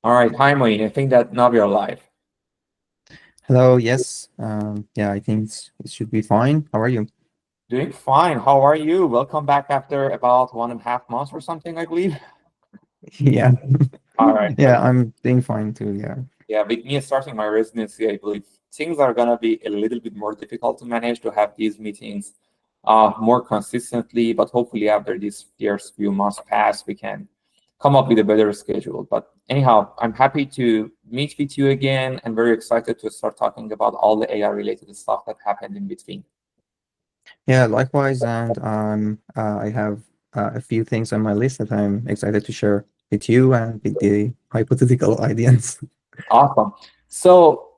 All right. Hi, Moein. I think that now we are live. Hello, yes. Yeah, I think it should be fine. How are you? Doing fine. How are you? Welcome back after about 1.5 months or something, I believe. Yeah. All right. Yeah, I'm doing fine too. Yeah. Yeah, with me starting my residency, I believe things are gonna be a little bit more difficult to manage to have these meetings more consistently, but hopefully after these first few months pass, we can come up with a better schedule. But anyhow, I'm happy to meet with you again and very excited to start talking about all the AI related stuff that happened in between. Yeah, likewise. And I have a few things on my list that I'm excited to share with you and with the hypothetical audience. Awesome. So,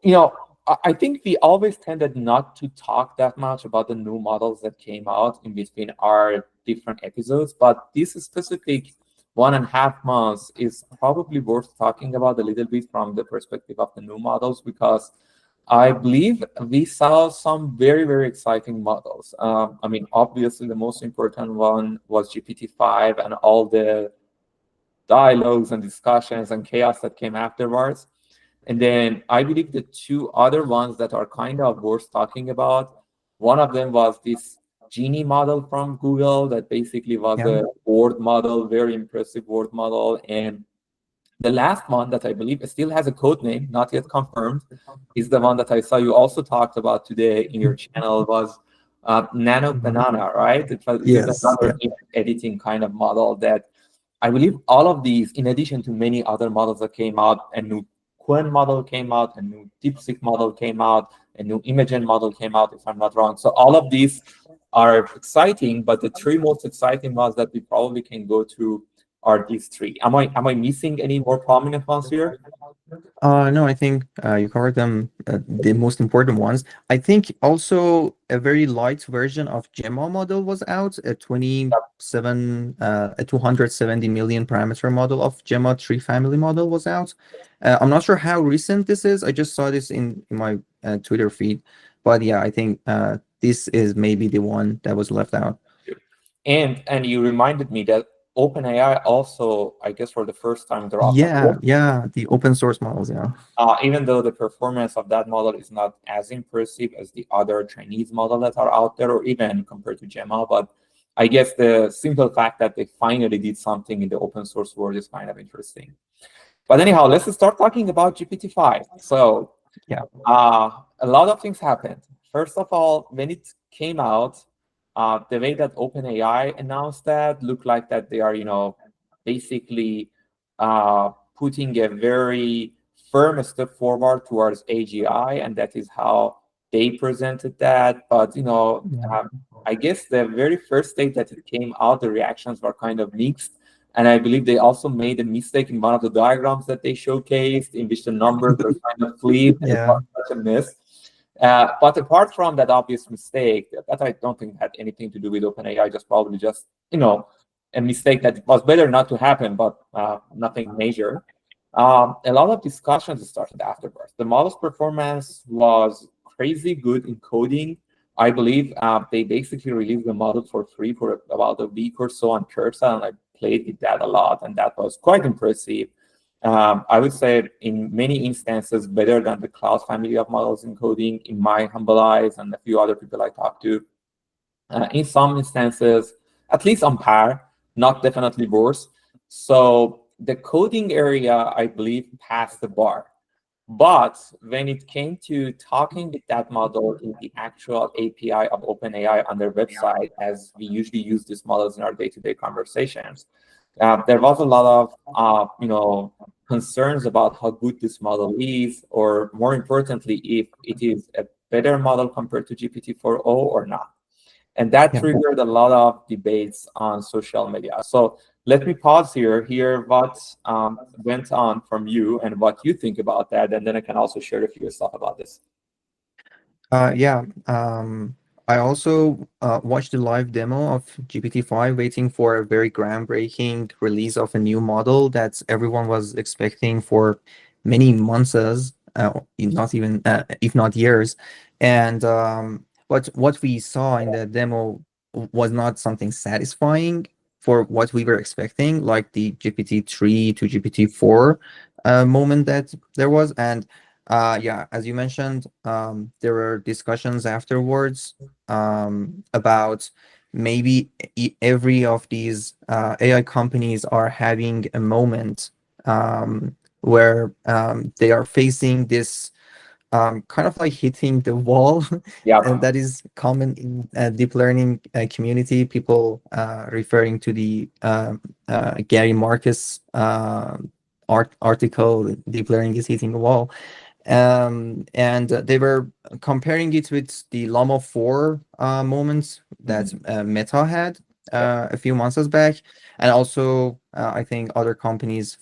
I think we always tended not to talk that much about the new models that came out in between our different episodes, but this specific 1.5 months is probably worth talking about a little bit from the perspective of the new models because I believe we saw some very, very exciting models. I mean, obviously, the most important one was GPT-5 and all the dialogues and discussions and chaos that came afterwards. And then I believe the two other ones that are kind of worth talking about, one of them was this Genie model from Google that basically was Yeah. a word model, very impressive word model. And the last one that I believe still has a code name, not yet confirmed, is the one that I saw you also talked about today in your channel was Nano Banana, right? It is Yes. another Yeah. image editing kind of model that I believe all of these, in addition to many other models that came out, a new Quen model came out, a new DeepSeek model came out, a new Imagen model came out, if I'm not wrong. So all of these are exciting, but the three most exciting ones that we probably can go through are these three. Am I missing any more prominent ones here? No, I think you covered them, the most important ones. I think also a very light version of Gemma model was out, a 270 million parameter model of Gemma 3 family model was out. I'm not sure how recent this is. I just saw this in my Twitter feed. But yeah, I think this is maybe the one that was left out. And you reminded me that OpenAI also, I guess for the first time, dropped an Yeah, yeah, the open source models, yeah. even though the performance of that model is not as impressive as the other Chinese model that are out there, or even compared to Gemma, but I guess the simple fact that they finally did something in the open source world is kind of interesting. But anyhow, let's start talking about GPT-5. So Yeah. a lot of things happened. First of all, when it came out, the way that OpenAI announced that looked like that they are, basically putting a very firm step forward towards AGI, and that is how they presented that. But Yeah. I guess the very first day that it came out, the reactions were kind of mixed. And I believe they also made a mistake in one of the diagrams that they showcased, in which the numbers were kind of flipped, and it Yeah. was such a mess. But apart from that obvious mistake, that I don't think had anything to do with OpenAI, just probably just a mistake that was better not to happen, but nothing major. A lot of discussions started afterwards. The model's performance was crazy good in coding. I believe they basically released the model for free for about a week or so on Cursor, and I played with that a lot, and that was quite impressive. I would say in many instances better than the Cloud family of models in coding, in my humble eyes, and a few other people I talked to. In some instances, at least on par, not definitely worse. So the coding area, I believe, passed the bar. But when it came to talking with that model in the actual API of OpenAI on their website, as we usually use these models in our day-to-day conversations, there was a lot of concerns about how good this model is, or more importantly, if it is a better model compared to GPT-4o or not. And that Yeah. triggered a lot of debates on social media. So let me pause here, hear what went on from you and what you think about that, and then I can also share a few stuff about this. Yeah. I also watched the live demo of GPT-5, waiting for a very groundbreaking release of a new model that everyone was expecting for many months, not even if not years. And but what we saw in the demo was not something satisfying for what we were expecting, like the GPT-3 to GPT-4. moment that there was. And yeah, as you mentioned, there were discussions afterwards about maybe every of these AI companies are having a moment where they are facing this kind of like hitting the wall. Yeah. And that is common in deep learning community, people referring to the Gary Marcus article, deep learning is hitting a wall. And they were comparing it with the Llama 4 moments that Meta had a few months back. And also, I think other companies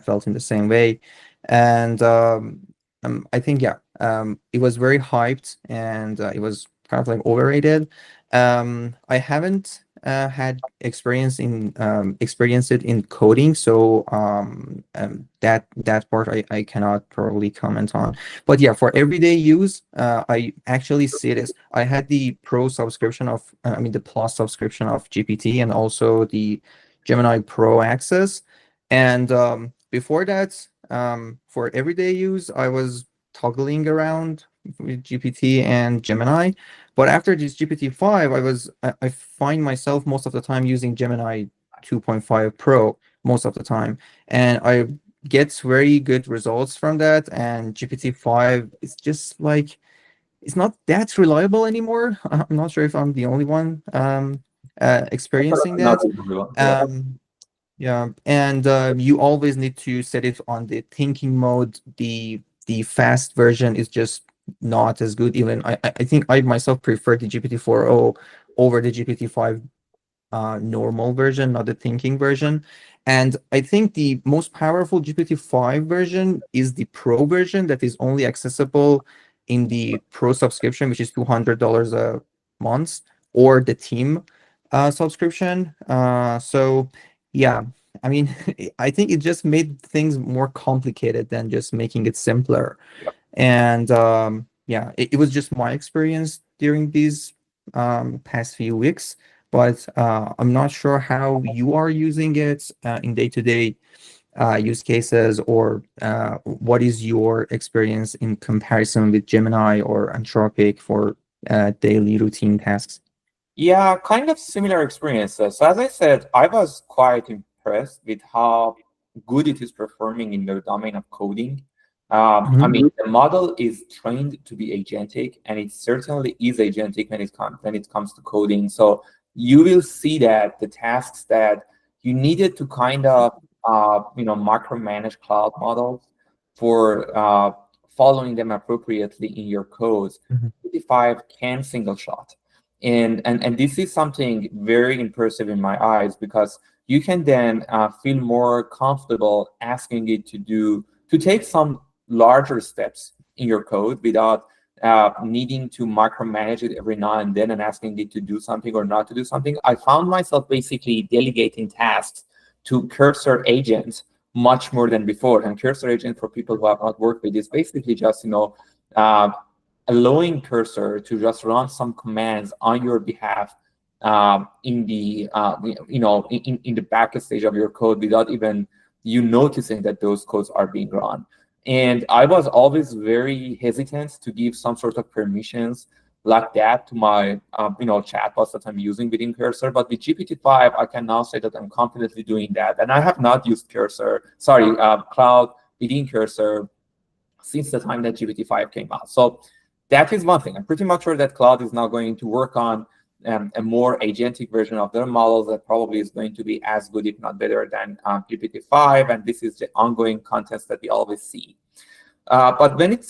felt in the same way. And I think, yeah, it was very hyped, and it was kind of like overrated. I haven't had experienced it in coding, so that part I cannot probably comment on. But yeah, for everyday use, I actually see this. I had the pro subscription of, I mean the plus subscription of GPT, and also the Gemini Pro access. And before that, for everyday use, I was toggling around with GPT and Gemini. But after this GPT-5, I find myself most of the time using Gemini 2.5 Pro most of the time. And I get very good results from that. And GPT-5 is just like, it's not that reliable anymore. I'm not sure if I'm the only one experiencing Not that. everyone. Yeah. Yeah, and you always need to set it on the thinking mode. The fast version is just not as good. Even I think I myself prefer the GPT-4o over the GPT-5 normal version, not the thinking version. And I think the most powerful GPT-5 version is the Pro version that is only accessible in the Pro subscription, which is $200 a month, or the team subscription. So yeah, I mean, I think it just made things more complicated than just making it simpler. And yeah, it was just my experience during these past few weeks, but I'm not sure how you are using it in day-to-day use cases, or what is your experience in comparison with Gemini or Anthropic for daily routine tasks? Yeah, kind of similar experiences. So as I said, I was quite impressed with how good it is performing in the domain of coding. I mean, the model is trained to be agentic, and it certainly is agentic when it comes to coding. So you will see that the tasks that you needed to kind of micromanage cloud models for following them appropriately in your codes, Mhm. 55 can single shot. And this is something very impressive in my eyes, because you can then feel more comfortable asking it to take some larger steps in your code without needing to micromanage it every now and then and asking it to do something or not to do something. I found myself basically delegating tasks to cursor agents much more than before. And cursor agent, for people who have not worked with, is basically just allowing cursor to just run some commands on your behalf in the in the back stage of your code without even you noticing that those codes are being run. And I was always very hesitant to give some sort of permissions like that to my chatbots that I'm using within Cursor. But with GPT-5, I can now say that I'm confidently doing that. And I have not used Cloud within Cursor since the time that GPT-5 came out. So that is one thing. I'm pretty much sure that Cloud is now going to work on a more agentic version of their models that probably is going to be as good, if not better, than GPT-5. And this is the ongoing contest that we always see. But when it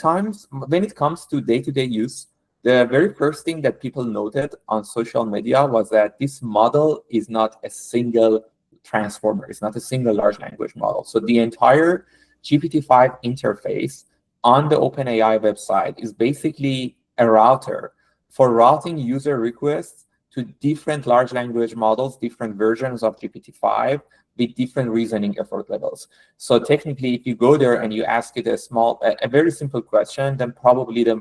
comes to day-to-day use, the very first thing that people noted on social media was that this model is not a single transformer. It's not a single large language model. So the entire GPT-5 interface on the OpenAI website is basically a router for routing user requests to different large language models, different versions of GPT-5 with different reasoning effort levels. So technically, if you go there and you ask it a very simple question, then probably the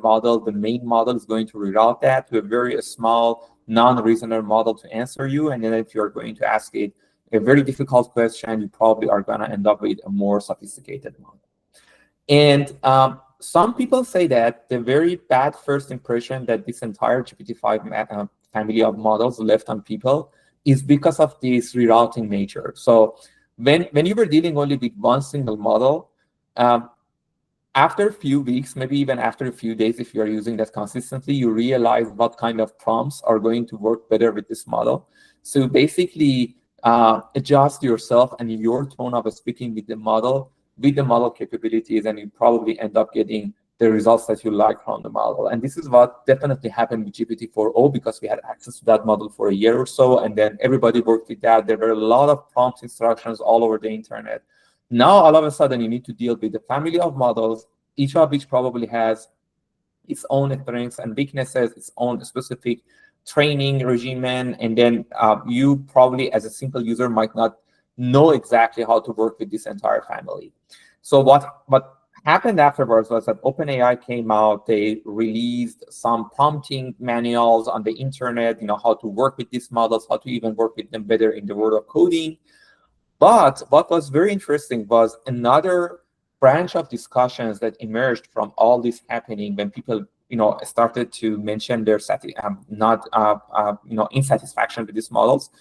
main model is going to reroute that to a very small non-reasoner model to answer you. And then if you're going to ask it a very difficult question, you probably are going to end up with a more sophisticated model. And some people say that the very bad first impression that this entire GPT-5 family of models left on people is because of this rerouting nature. So when you were dealing only with one single model, after a few weeks, maybe even after a few days, if you're using that consistently, you realize what kind of prompts are going to work better with this model. So basically adjust yourself and your tone of speaking with the model capabilities, and you probably end up getting the results that you like from the model. And this is what definitely happened with GPT-4o, because we had access to that model for a year or so, and then everybody worked with that. There were a lot of prompt instructions all over the internet. Now, all of a sudden, you need to deal with a family of models, each of which probably has its own strengths and weaknesses, its own specific training regimen, and then you probably, as a simple user, might not know exactly how to work with this entire family. So what happened afterwards was that OpenAI came out. They released some prompting manuals on the internet, how to work with these models, how to even work with them better in the world of coding. But what was very interesting was another branch of discussions that emerged from all this happening when people, started to mention their insatisfaction with these models.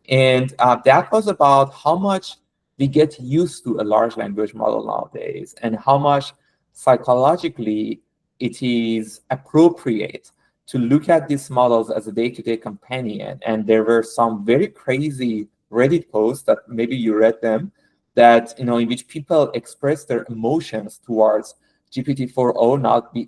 And that was about how much we get used to a large language model nowadays, and how much psychologically it is appropriate to look at these models as a day-to-day companion. And there were some very crazy Reddit posts that maybe you read them, that in which people express their emotions towards GPT-4o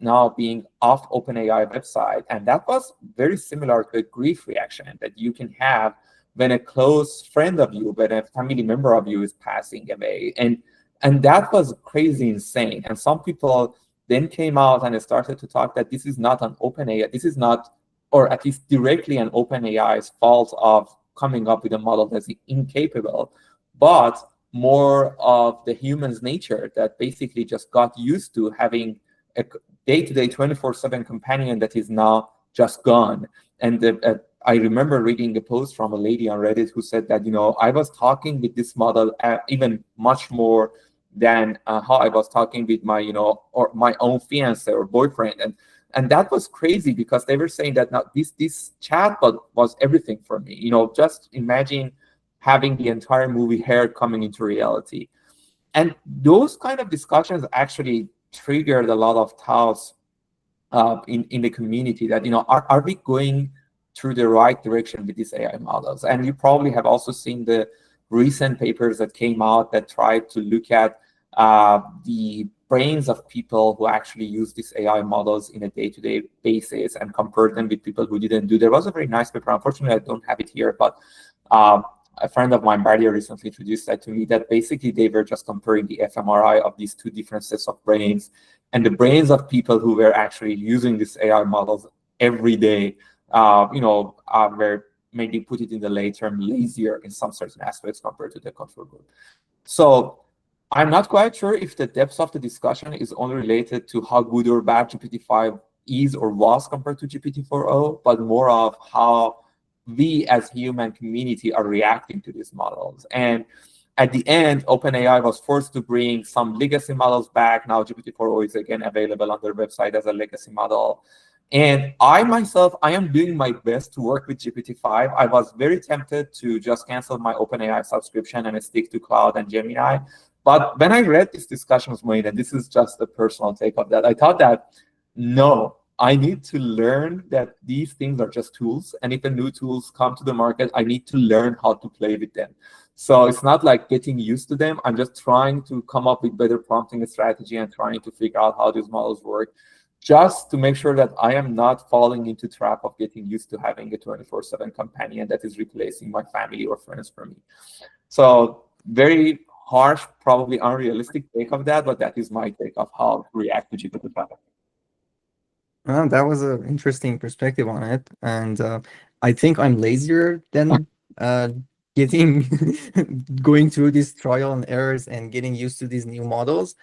now being off OpenAI website. And that was very similar to a grief reaction that you can have when a close friend of you, when a family member of you is passing away. And that was crazy insane. And some people then came out and started to talk that this is not an OpenAI, this is not, or at least directly an OpenAI's fault of coming up with a model that's incapable, but more of the human's nature that basically just got used to having a day-to-day 24/7 companion that is now just gone. And I remember reading a post from a lady on Reddit who said that, I was talking with this model even much more than how I was talking with my, or my own fiance or boyfriend. And that was crazy, because they were saying that now this chatbot was everything for me. Just imagine having the entire movie Hair coming into reality. And those kind of discussions actually triggered a lot of thoughts in the community that, are we going through the right direction with these AI models? And you probably have also seen the recent papers that came out that tried to look at the brains of people who actually use these AI models in a day-to-day basis and compare them with people who didn't do. There was a very nice paper. Unfortunately, I don't have it here, but a friend of mine, Bardia, recently introduced that to me, that basically they were just comparing the fMRI of these two different sets of brains, and the brains of people who were actually using these AI models every day, were, maybe put it in the lay term, lazier in some certain aspects compared to the control group. So I'm not quite sure if the depth of the discussion is only related to how good or bad GPT-5 is or was compared to GPT-4o, but more of how we as human community are reacting to these models. And at the end, OpenAI was forced to bring some legacy models back. Now GPT-4o is again available on their website as a legacy model. And I myself, I am doing my best to work with GPT-5. I was very tempted to just cancel my OpenAI subscription and stick to Cloud and Gemini. But when I read this discussion with Moein, and this is just a personal take of that, I thought that, no, I need to learn that these things are just tools. And if the new tools come to the market, I need to learn how to play with them. So it's not like getting used to them. I'm just trying to come up with better prompting strategy and trying to figure out how these models work, just to make sure that I am not falling into trap of getting used to having a 24/7 companion that is replacing my family or friends for me. So very harsh, probably unrealistic take of that, but that is my take of how to react to GPT-5. Well, that was an interesting perspective on it. And I think I'm lazier than getting going through these trial and errors and getting used to these new models.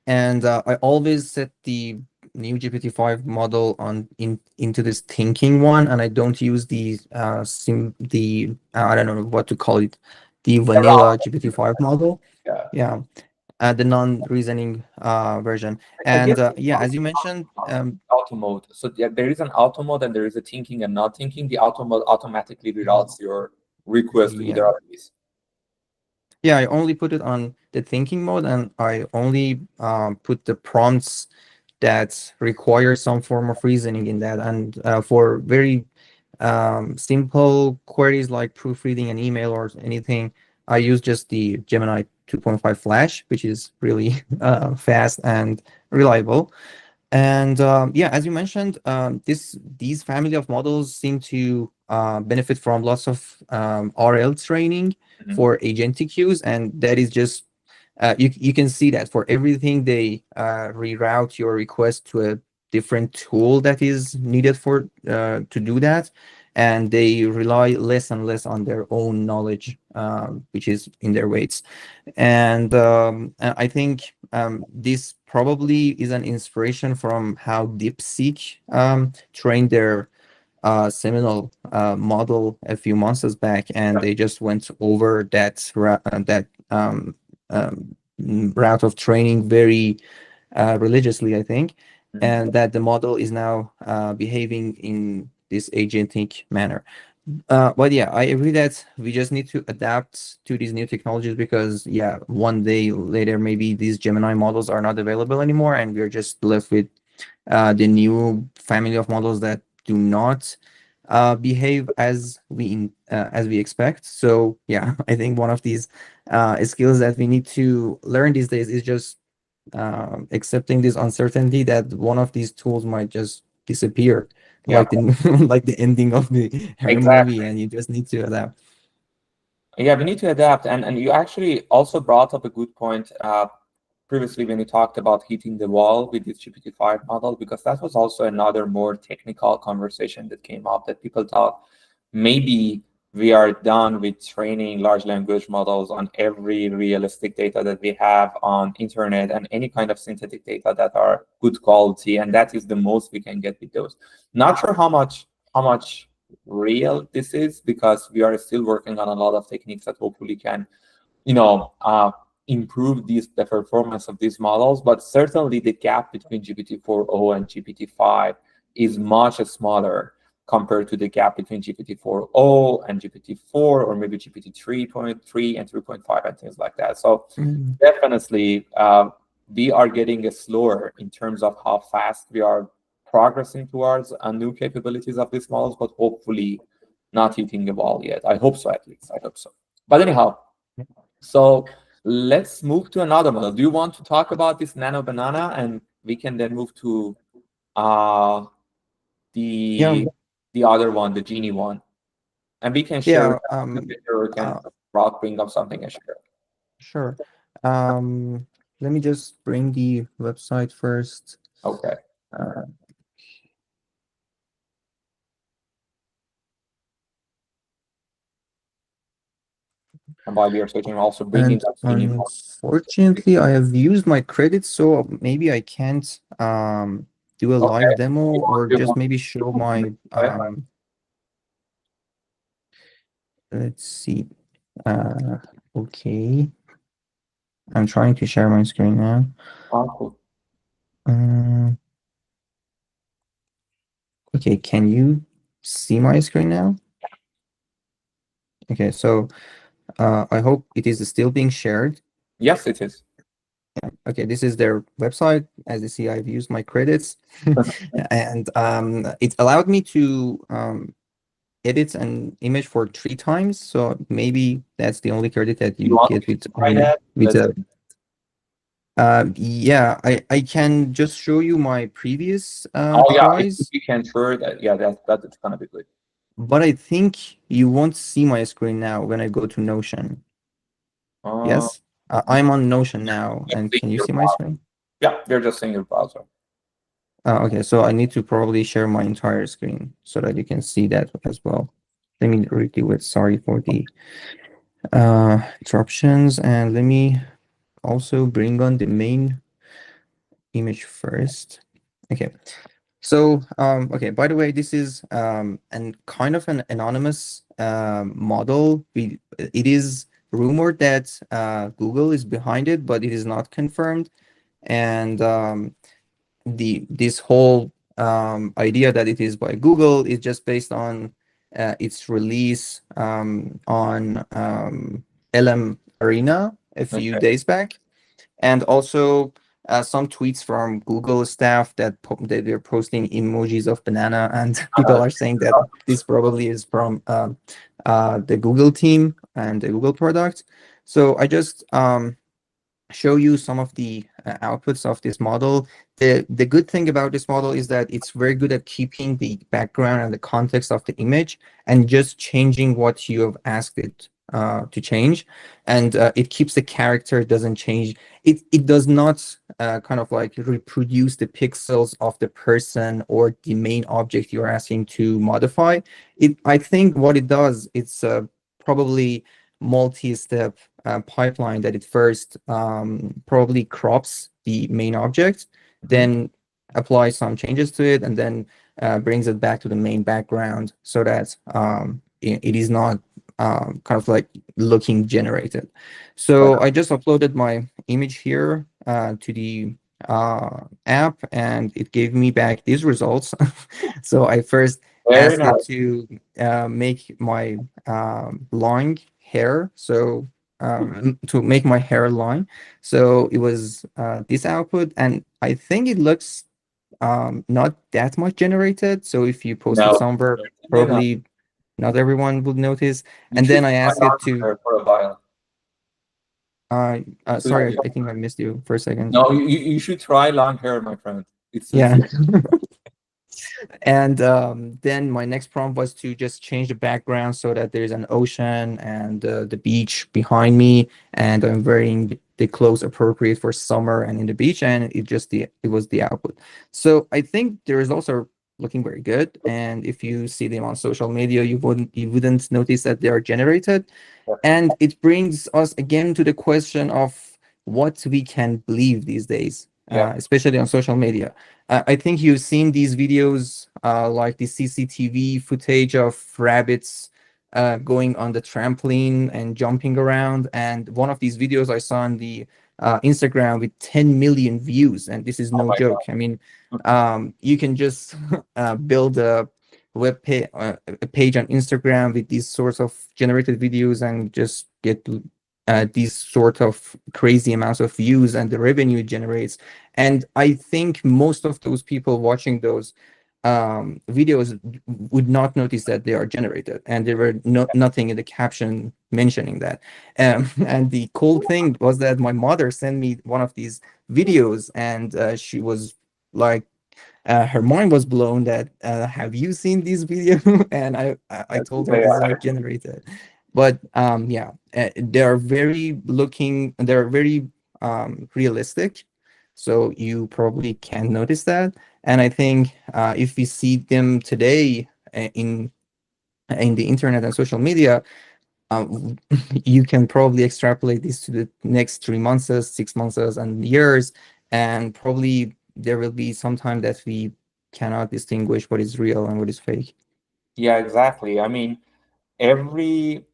And I always set the new GPT-5 model into this thinking one, and I don't use the I don't know what to call it, the vanilla GPT-5 model. Yeah. Yeah. The non-reasoning version. I And guess yeah, as you mentioned, auto mode. So yeah, there is an auto mode and there is a thinking and not thinking. The auto mode automatically reroutes your request to either yeah. of these. Yeah, I only put it on the thinking mode, and I only put the prompts that require some form of reasoning in that. And for very simple queries like proofreading an email or anything, I use just the Gemini 2.5 Flash, which is really fast and reliable. And yeah, as you mentioned, these family of models seem to benefit from lots of RL training Mhm. for agentic use, and that is just you can see that for everything they reroute your request to a different tool that is needed for to do that, and they rely less and less on their own knowledge, which is in their weights. And I think this probably is an inspiration from how DeepSeek trained their seminal model a few months back, and they just went over that route of training very religiously, I think, Mhm. and that the model is now behaving in this agentic manner. But yeah, I agree that we just need to adapt to these new technologies because, yeah, one day later, maybe these Gemini models are not available anymore, and we're just left with the new family of models that do not behave as we expect. So yeah, I think one of these skills that we need to learn these days is just accepting this uncertainty that one of these tools might just disappear, Yeah, like the like the ending of the Her movie, exactly. and you just need to adapt. Yeah, we need to adapt. And you actually also brought up a good point previously when you talked about hitting the wall with this GPT-5 model, because that was also another more technical conversation that came up that people thought maybe we are done with training large language models on every realistic data that we have on internet and any kind of synthetic data that are good quality, and that is the most we can get with those. Not sure how much real this is, because we are still working on a lot of techniques that hopefully can, you know, improve the performance of these models. But certainly the gap between GPT-4o and GPT-5 is much smaller compared to the gap between GPT-4o and GPT-4, or maybe GPT-3.3 and 3.5 and things like that. So Mm. definitely we are getting slower in terms of how fast we are progressing towards new capabilities of these models, but hopefully not hitting the wall yet. I hope so, at least. I hope so. But anyhow, so let's move to another model. Do you want to talk about this Nano Banana, and we can then move to uh, Yeah, the the other one, the Genie one, and we can share yeah, it or we can uh, bring up something and share. sure. Um, Let me just bring the website first. Okay. Uh, And while we are searching, also bringing and up Genie. unfortunately, I have used my credits, so maybe I can't do a Okay. live demo or You just want maybe show my to- let's see. Uh, okay. I'm trying to share my screen now. cool. Um, okay, can you see my screen now? Okay, so I hope it is still being shared. Yes, it is. Okay, this is their website. As you see, I've used my credits, and it allowed me to edit an image for 3 times. So maybe that's the only credit that You you want get to try that? with Let's. a yeah, I can just show you my previous Oh yeah, if tries, you can sure that, yeah, that's gonna be good. but I think you won't see my screen now when I go to Notion. Uh, Yes, I'm on Notion now, just and seeing can you your see my browser. screen? Yeah, you're just seeing your browser. Okay, so I need to probably share my entire screen so that you can see that as well. Let me redo it. Sorry for the interruptions, and let me also bring on the main image first. Okay. So, okay, by the way, this is an kind of an anonymous model. It is rumored that Google is behind it, but it is not confirmed. And this whole idea that it is by Google is just based on its release on LM Arena a few Okay. days back, and also some tweets from Google staff that they're posting emojis of banana, and people are saying that this probably is from the Google team and the Google product. So I just show you some of the outputs of this model. The good thing about this model is that it's very good at keeping the background and the context of the image and just changing what you have asked it to change. And it keeps the character, doesn't change. It does not kind of like reproduce the pixels of the person or the main object you're asking to modify. I think what it does, it's probably multi-step pipeline that it first probably crops the main object, then applies some changes to it, and then brings it back to the main background so that it is not kind of like looking generated. So I just uploaded my image here to the app, and it gave me back these results. So I first Very asked it nice. to make my long hair, so to make my hairline. So it was this output, and I think it looks not that much generated. So if you post it No, somewhere, certainly not. probably not everyone would notice. You And should then I try asked it long to, hair for a while. sorry, I think I missed you for a second. No, you should try long hair, my friend. It's Yeah. And then my next prompt was to just change the background so that there's an ocean and the beach behind me, and I'm wearing the clothes appropriate for summer and in the beach, and it was the output. So I think the results are looking very good, and if you see them on social media, you wouldn't notice that they are generated. And it brings us again to the question of what we can believe these days, Yeah. especially on social media. I think you've seen these videos, like the CCTV footage of rabbits going on the trampoline and jumping around. And one of these videos I saw on the Instagram with 10 million views, and this is Oh no my joke. I mean, you can just build a a page on Instagram with these sorts of generated videos and just get these sort of crazy amounts of views and the revenue it generates. And I think most of those people watching those videos would not notice that they are generated, and there were nothing in the caption mentioning that. And the cool thing was that my mother sent me one of these videos, and she was like, her mind was blown that have you seen this video? And I told her these are generated. But yeah, they're very realistic, so you probably can notice that. And I think if we see them today in the internet and social media, you can probably extrapolate this to the next 3 months, 6 months, and years, and probably there will be some time that we cannot distinguish what is real and what is fake. Yeah, exactly. I mean, every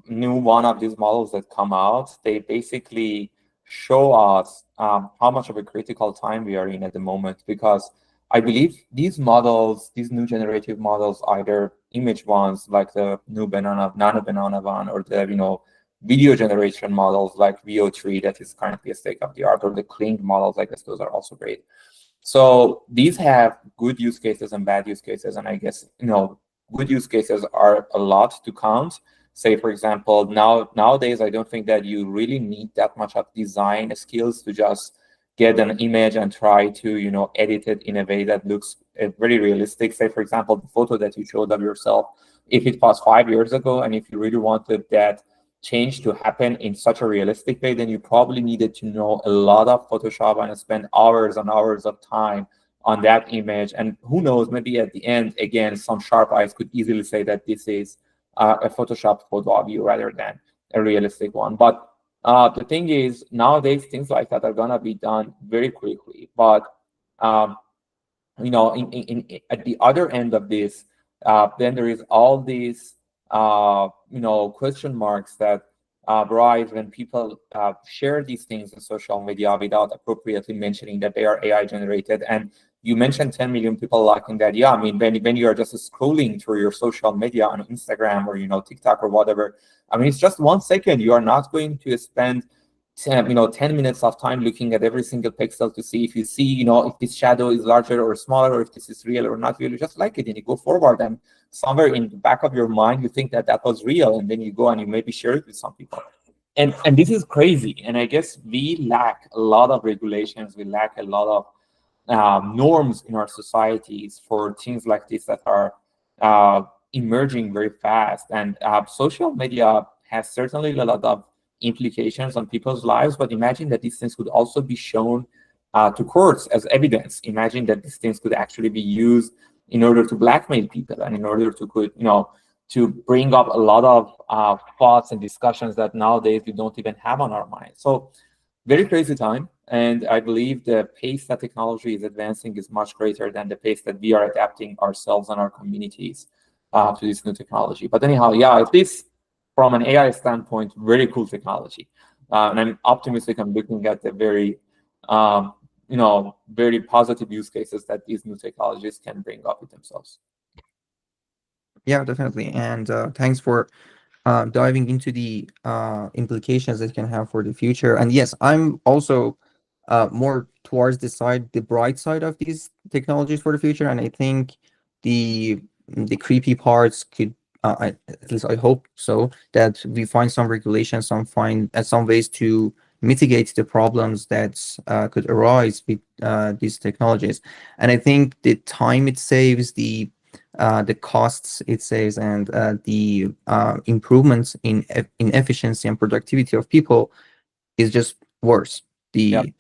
new one of these models that come out, they basically show us how much of a critical time we are in at the moment, because I believe these models, these new generative models, either image ones like the new Nano Banana one, or the video generation models like VO3 that is currently a state of the art, or the Kling models, I guess those are also great. So these have good use cases and bad use cases, and I guess good use cases are a lot to count. Say, for example, nowadays, I don't think that you really need that much of design skills to just get an image and try to edit it in a way that looks very realistic. Say, for example, the photo that you showed of yourself, if it was 5 years ago, and if you really wanted that change to happen in such a realistic way, then you probably needed to know a lot of Photoshop and spend hours and hours of time on that image. And who knows, maybe at the end, again, some sharp eyes could easily say that this is a Photoshop photo of you rather than a realistic one. But the thing is, nowadays, things like that are gonna be done very quickly. But at the other end of this, then there is all these question marks that rise when people share these things in social media without appropriately mentioning that they are AI generated. And you mentioned 10 million people liking that. Yeah, I mean, when you are just scrolling through your social media on Instagram or TikTok or whatever, I mean, it's just 1 second. You are not going to spend 10 minutes of time looking at every single pixel to see if you see, if this shadow is larger or smaller, or if this is real or not real. You just like it and you go forward. And somewhere in the back of your mind, you think that that was real, and then you go and you maybe share it with some people. And this is crazy. And I guess we lack a lot of regulations. We lack a lot of norms in our societies for things like this that are emerging very fast. And social media has certainly a lot of implications on people's lives, but imagine that these things could also be shown to courts as evidence. Imagine that these things could actually be used in order to blackmail people and in order to bring up a lot of thoughts and discussions that nowadays we don't even have on our minds. So very crazy time. And I believe the pace that technology is advancing is much greater than the pace that we are adapting ourselves and our communities to this new technology. But anyhow, yeah, at least from an AI standpoint, very cool technology. And I'm optimistic. I'm looking at the very, very positive use cases that these new technologies can bring up with themselves. Yeah, definitely. And thanks for diving into the implications it can have for the future. And yes, I'm also more towards the bright side of these technologies for the future. And I think the creepy parts could, at least I hope so, that we find some regulations, some ways to mitigate the problems that could arise with these technologies. And I think the time it saves, the costs it saves, and the improvements in efficiency and productivity of people is just worse. The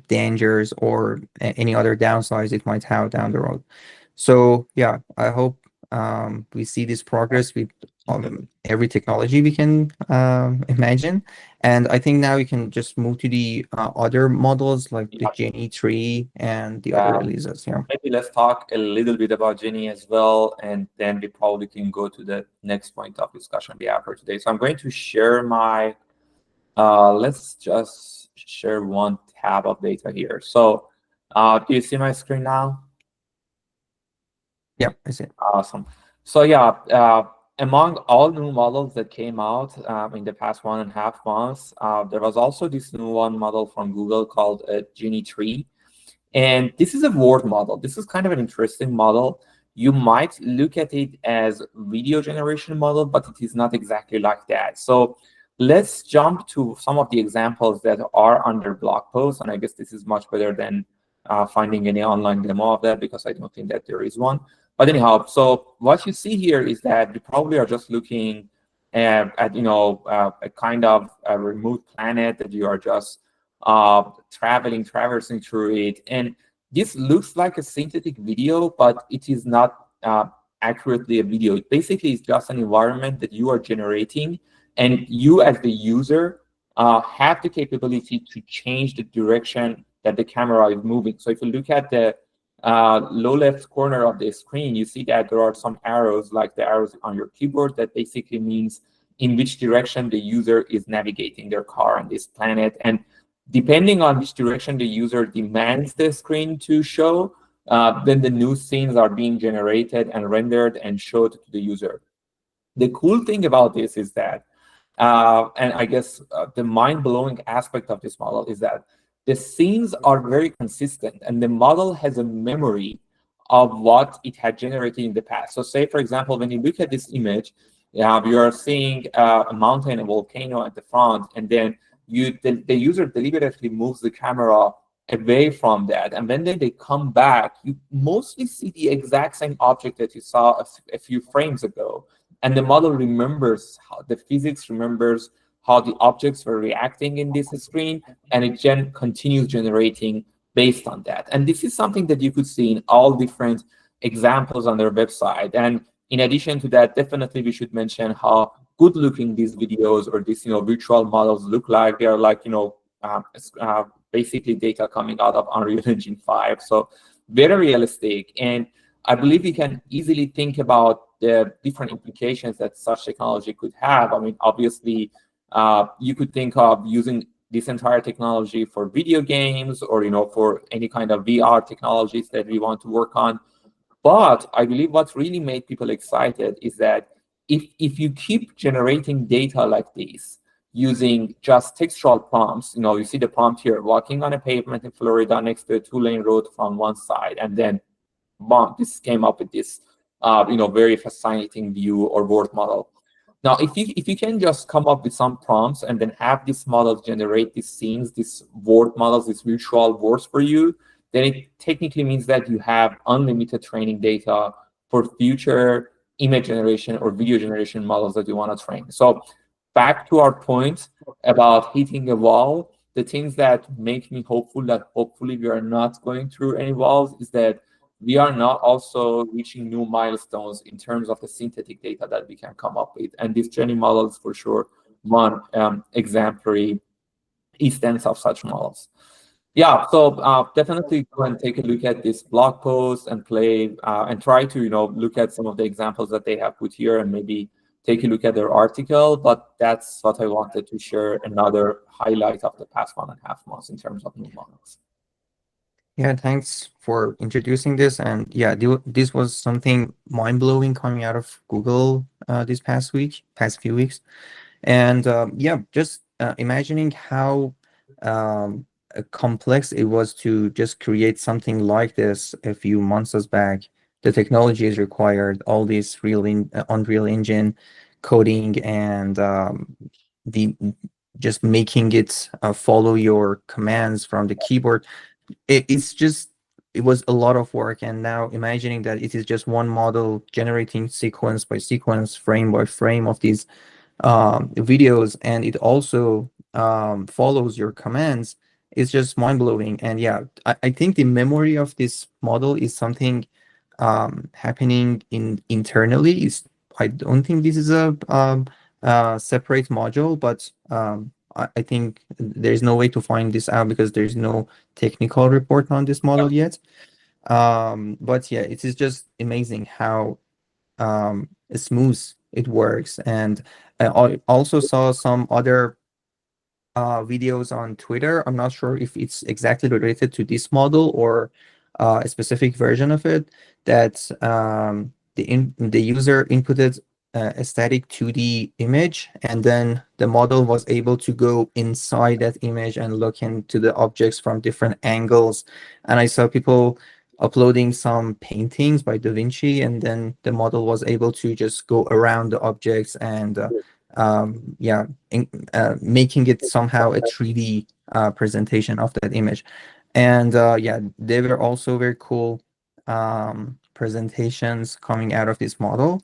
dangers or any other downsides it might have down the road. So yeah, I hope we see this progress with every technology we can imagine. And I think now we can just move to the other models like the Genie 3 and the other releases. Yeah. Maybe let's talk a little bit about Genie as well, and then we probably can go to the next point of discussion we have for today. So I'm going to share my, let's just share one tab of data here. So do you see my screen now? Yeah, I see it. Awesome. So yeah, among all new models that came out in the past 1.5 months, there was also this new one model from Google called Genie 3. And this is a word model. This is kind of an interesting model. You might look at it as video generation model, but it is not exactly like that. So let's jump to some of the examples that are under blog posts. And I guess this is much better than finding any online demo of that, because I don't think that there is one. But anyhow, so what you see here is that you probably are just looking at a kind of a remote planet that you are just traversing through it. And this looks like a synthetic video, but it is not accurately a video. It basically is just an environment that you are generating, and you as the user have the capability to change the direction that the camera is moving. So if you look at the low left corner of the screen, you see that there are some arrows, like the arrows on your keyboard, that basically means in which direction the user is navigating their car on this planet. And depending on which direction the user demands the screen to show, then the new scenes are being generated and rendered and showed to the user. The cool thing about this is that, and I guess the mind-blowing aspect of this model is that the scenes are very consistent, and the model has a memory of what it had generated in the past. So say, for example, when you look at this image, you are seeing a mountain, a volcano at the front, and then the user deliberately moves the camera away from that. And when they come back, you mostly see the exact same object that you saw a few frames ago. And the model remembers how the physics remembers how the objects were reacting in this screen, and it continues generating based on that. And this is something that you could see in all different examples on their website. And in addition to that, definitely we should mention how good looking these videos or these virtual models look like. They are like basically data coming out of Unreal Engine 5. So very realistic. And I believe we can easily think about the different implications that such technology could have. I mean, obviously, you could think of using this entire technology for video games, or for any kind of VR technologies that we want to work on. But I believe what really made people excited is that if you keep generating data like this using just textual prompts, you see the prompt here: walking on a pavement in Florida next to a 2-lane road from one side, and then boom, this came up with this very fascinating view or word model. Now, if you can just come up with some prompts and then have this model generate these scenes, these word models, these virtual words for you, then it technically means that you have unlimited training data for future image generation or video generation models that you want to train. So back to our point about hitting a wall, the things that make me hopeful that hopefully we are not going through any walls is that we are not also reaching new milestones in terms of the synthetic data that we can come up with. And this training model is for sure one exemplary instance of such models. Yeah, so definitely go and take a look at this blog post and play and try to look at some of the examples that they have put here and maybe take a look at their article. But that's what I wanted to share, another highlight of the past 1.5 months in terms of new models. Yeah, thanks for introducing this. And yeah, this was something mind-blowing coming out of Google this past few weeks. And yeah, just imagining how complex it was to just create something like this a few months back. The technology is required, all this Unreal Engine coding, and just making it follow your commands from the keyboard. It was a lot of work. And now imagining that it is just one model generating sequence by sequence, frame by frame of these videos, and it also follows your commands, is just mind-blowing. And yeah, I think the memory of this model is something happening internally. I don't think this is a separate module, but I think there's no way to find this out because there's no technical report on this model yet. But yeah, it is just amazing how smooth it works. And I also saw some other videos on Twitter. I'm not sure if it's exactly related to this model or a specific version of it, that the user inputted a static 2D image, and then the model was able to go inside that image and look into the objects from different angles. And I saw people uploading some paintings by Da Vinci, and then the model was able to just go around the objects and yeah, making it somehow a 3D presentation of that image. And yeah, they were also very cool presentations coming out of this model.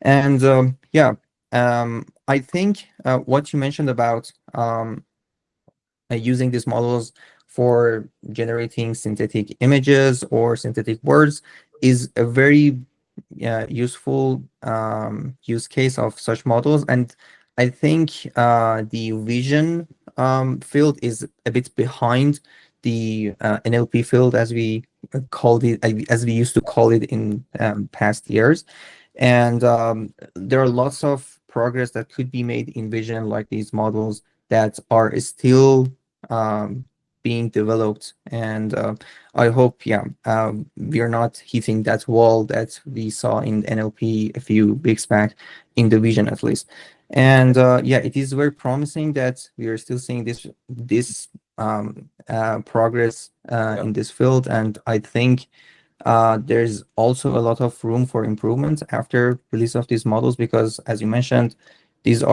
And yeah, I think what you mentioned about using these models for generating synthetic images or synthetic words is a very useful use case of such models. And I think the vision field is a bit behind the NLP field, as we called it, as we used to call it in past years. And there are lots of progress that could be made in vision, like these models that are still being developed. And I hope, yeah, we are not hitting that wall that we saw in NLP a few weeks back, in the vision at least. And yeah, it is very promising that we are still seeing this progress in this field. And I think there's also a lot of room for improvement after release of these models, because as you mentioned, these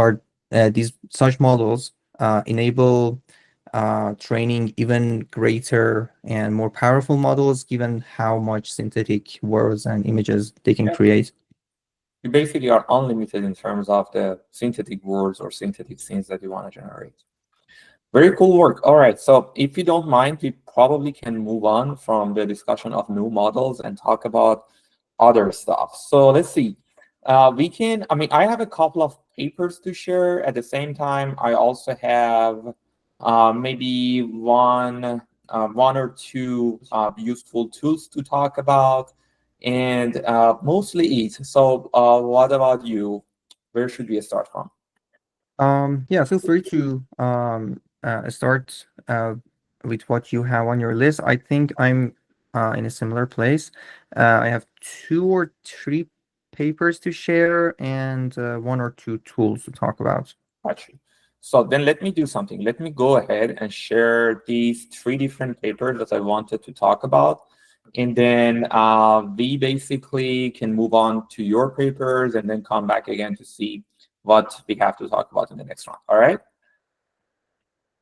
such models enable training even greater and more powerful models, given how much synthetic words and images they can create. You basically are unlimited in terms of the synthetic words or synthetic scenes that you want to generate. Very cool work. All right, so if you don't mind, we probably can move on from the discussion of new models and talk about other stuff. So let's see. I have a couple of papers to share. At the same time, I also have maybe one or two useful tools to talk about. and mostly it. So what about you? Where should we start from? Yeah, feel free to start with what you have on your list. I think I'm in a similar place. I have 2 or 3 papers to share and 1 or 2 tools to talk about. Gotcha. So then let me do something. Let me go ahead and share these 3 different papers that I wanted to talk about. And then we basically can move on to your papers and then come back again to see what we have to talk about in the next round. All right?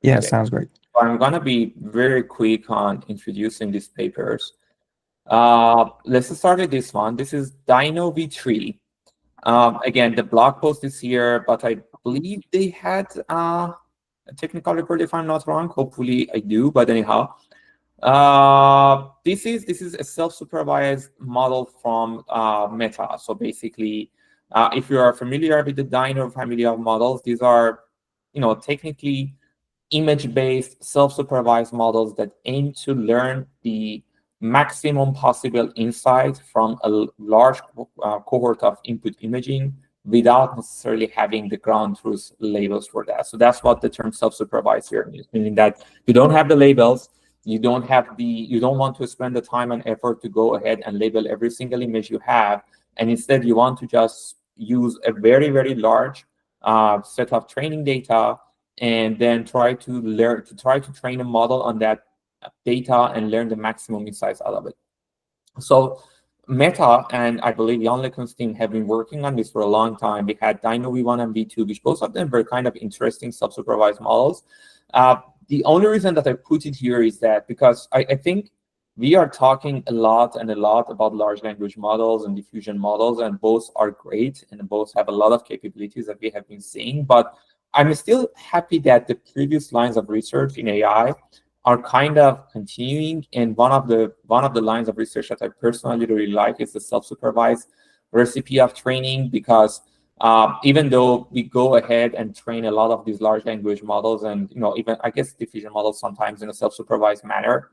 Yeah, Okay. sounds great. I'm going to be very quick on introducing these papers. Let's start with this one. This is Dino V3. Again, the blog post is here, but I believe they had a technical report, if I'm not wrong. Hopefully I do, but anyhow. This is a self-supervised model from Meta. So basically, if you are familiar with the Dino family of models, these are, technically image-based self-supervised models that aim to learn the maximum possible insight from a large cohort of input imaging without necessarily having the ground truth labels for that. So that's what the term self-supervised here means, meaning that you don't have the labels, you don't want to spend the time and effort to go ahead and label every single image you have, and instead you want to just use a very, very large set of training data and then try to train a model on that data and learn the maximum insights out of it. So Meta and I believe Jan Lekun's team have been working on this for a long time. We had Dino V1 and V2, which both of them were kind of interesting self-supervised models. The only reason that I put it here is that because I think we are talking a lot about large language models and diffusion models, and both are great and both have a lot of capabilities that we have been seeing. But I'm still happy that the previous lines of research in AI are kind of continuing. And one of the lines of research that I personally really like is the self-supervised recipe of training, because even though we go ahead and train a lot of these large language models and even I guess diffusion models sometimes in a self-supervised manner,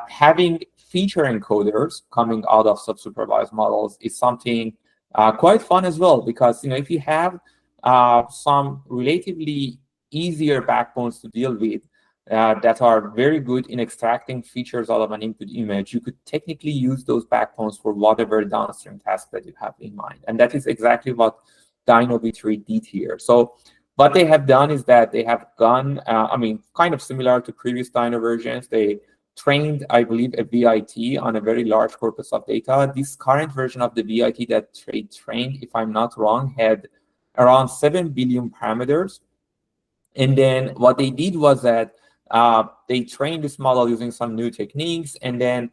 having feature encoders coming out of self-supervised models is something quite fun as well, because if you have some relatively easier backbones to deal with that are very good in extracting features out of an input image, you could technically use those backbones for whatever downstream task that you have in mind. And that is exactly what Dino V3 did here. So what they have done is that they have gone, kind of similar to previous Dino versions, they trained, I believe, a VIT on a very large corpus of data. This current version of the VIT that they trained, if I'm not wrong, had around 7 billion parameters. And then what they did was that they trained this model using some new techniques. And then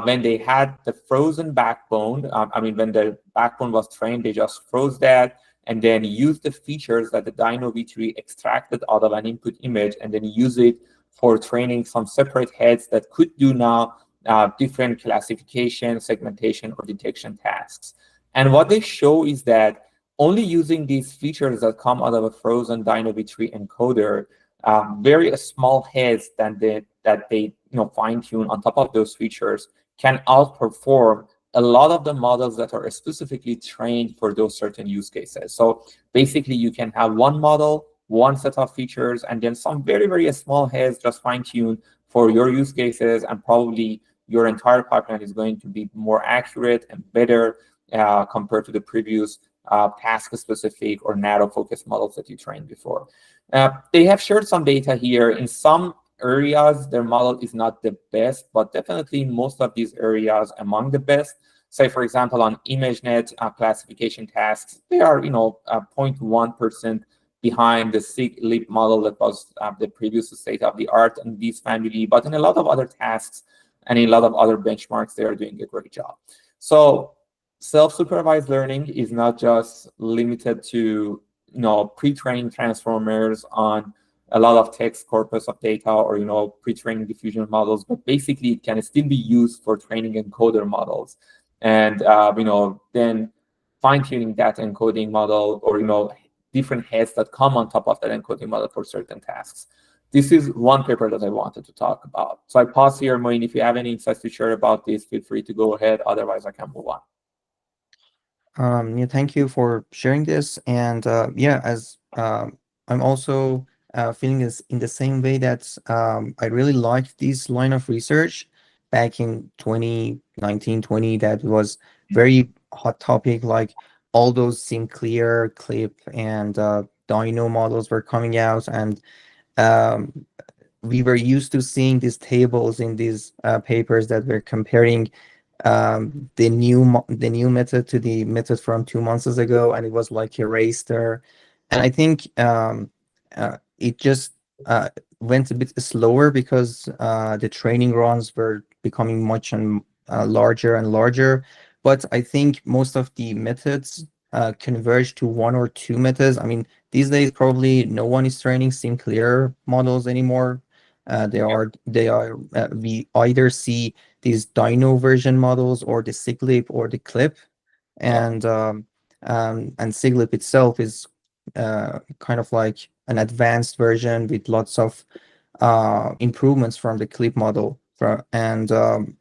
when they had the frozen backbone, when the backbone was trained, they just froze that and then used the features that the Dino V3 extracted out of an input image and then use it for training some separate heads that could do now different classification, segmentation, or detection tasks. And what they show is that only using these features that come out of a frozen Dino V3 encoder, very small heads that they fine-tune on top of those features can outperform a lot of the models that are specifically trained for those certain use cases. So basically, you can have one model, one set of features, and then some very, very small heads just fine-tuned for your use cases, and probably your entire pipeline is going to be more accurate and better compared to the previous task-specific or narrow-focused models that you trained before. They have shared some data here. In some areas, their model is not the best, but definitely most of these areas among the best. Say, for example, on ImageNet classification tasks, they are 0.1% behind the SIG-LIP model that was the previous state-of-the-art in this family. But in a lot of other tasks and in a lot of other benchmarks, they are doing a great job. So self-supervised learning is not just limited to pre-training transformers on a lot of text corpus of data or pre-training diffusion models, but basically it can still be used for training encoder models, and then fine-tuning that encoding model or different heads that come on top of that encoding model for certain tasks. this is one paper that I wanted to talk about. So I pause here, Moein. If you have any insights to share about this, feel free to go ahead. Otherwise, I can move on. Yeah, thank you for sharing this. And yeah, as I'm also feeling this in the same way that I really liked this line of research back in 2019, 20, that was very hot topic. Like all those Sinclair, Clip, and Dino models were coming out, and um, we were used to seeing these tables in these papers that were comparing the new method to the method from 2 months ago, and it was like a race there. And I think it just went a bit slower because the training runs were becoming much and larger and larger. But I think most of the methods converge to one or two methods. I mean, these days probably no one is training Sinclair models anymore. We either see these Dino version models or the Siglip or the Clip, and Siglip itself is kind of like an advanced version with lots of improvements from the Clip model. Um,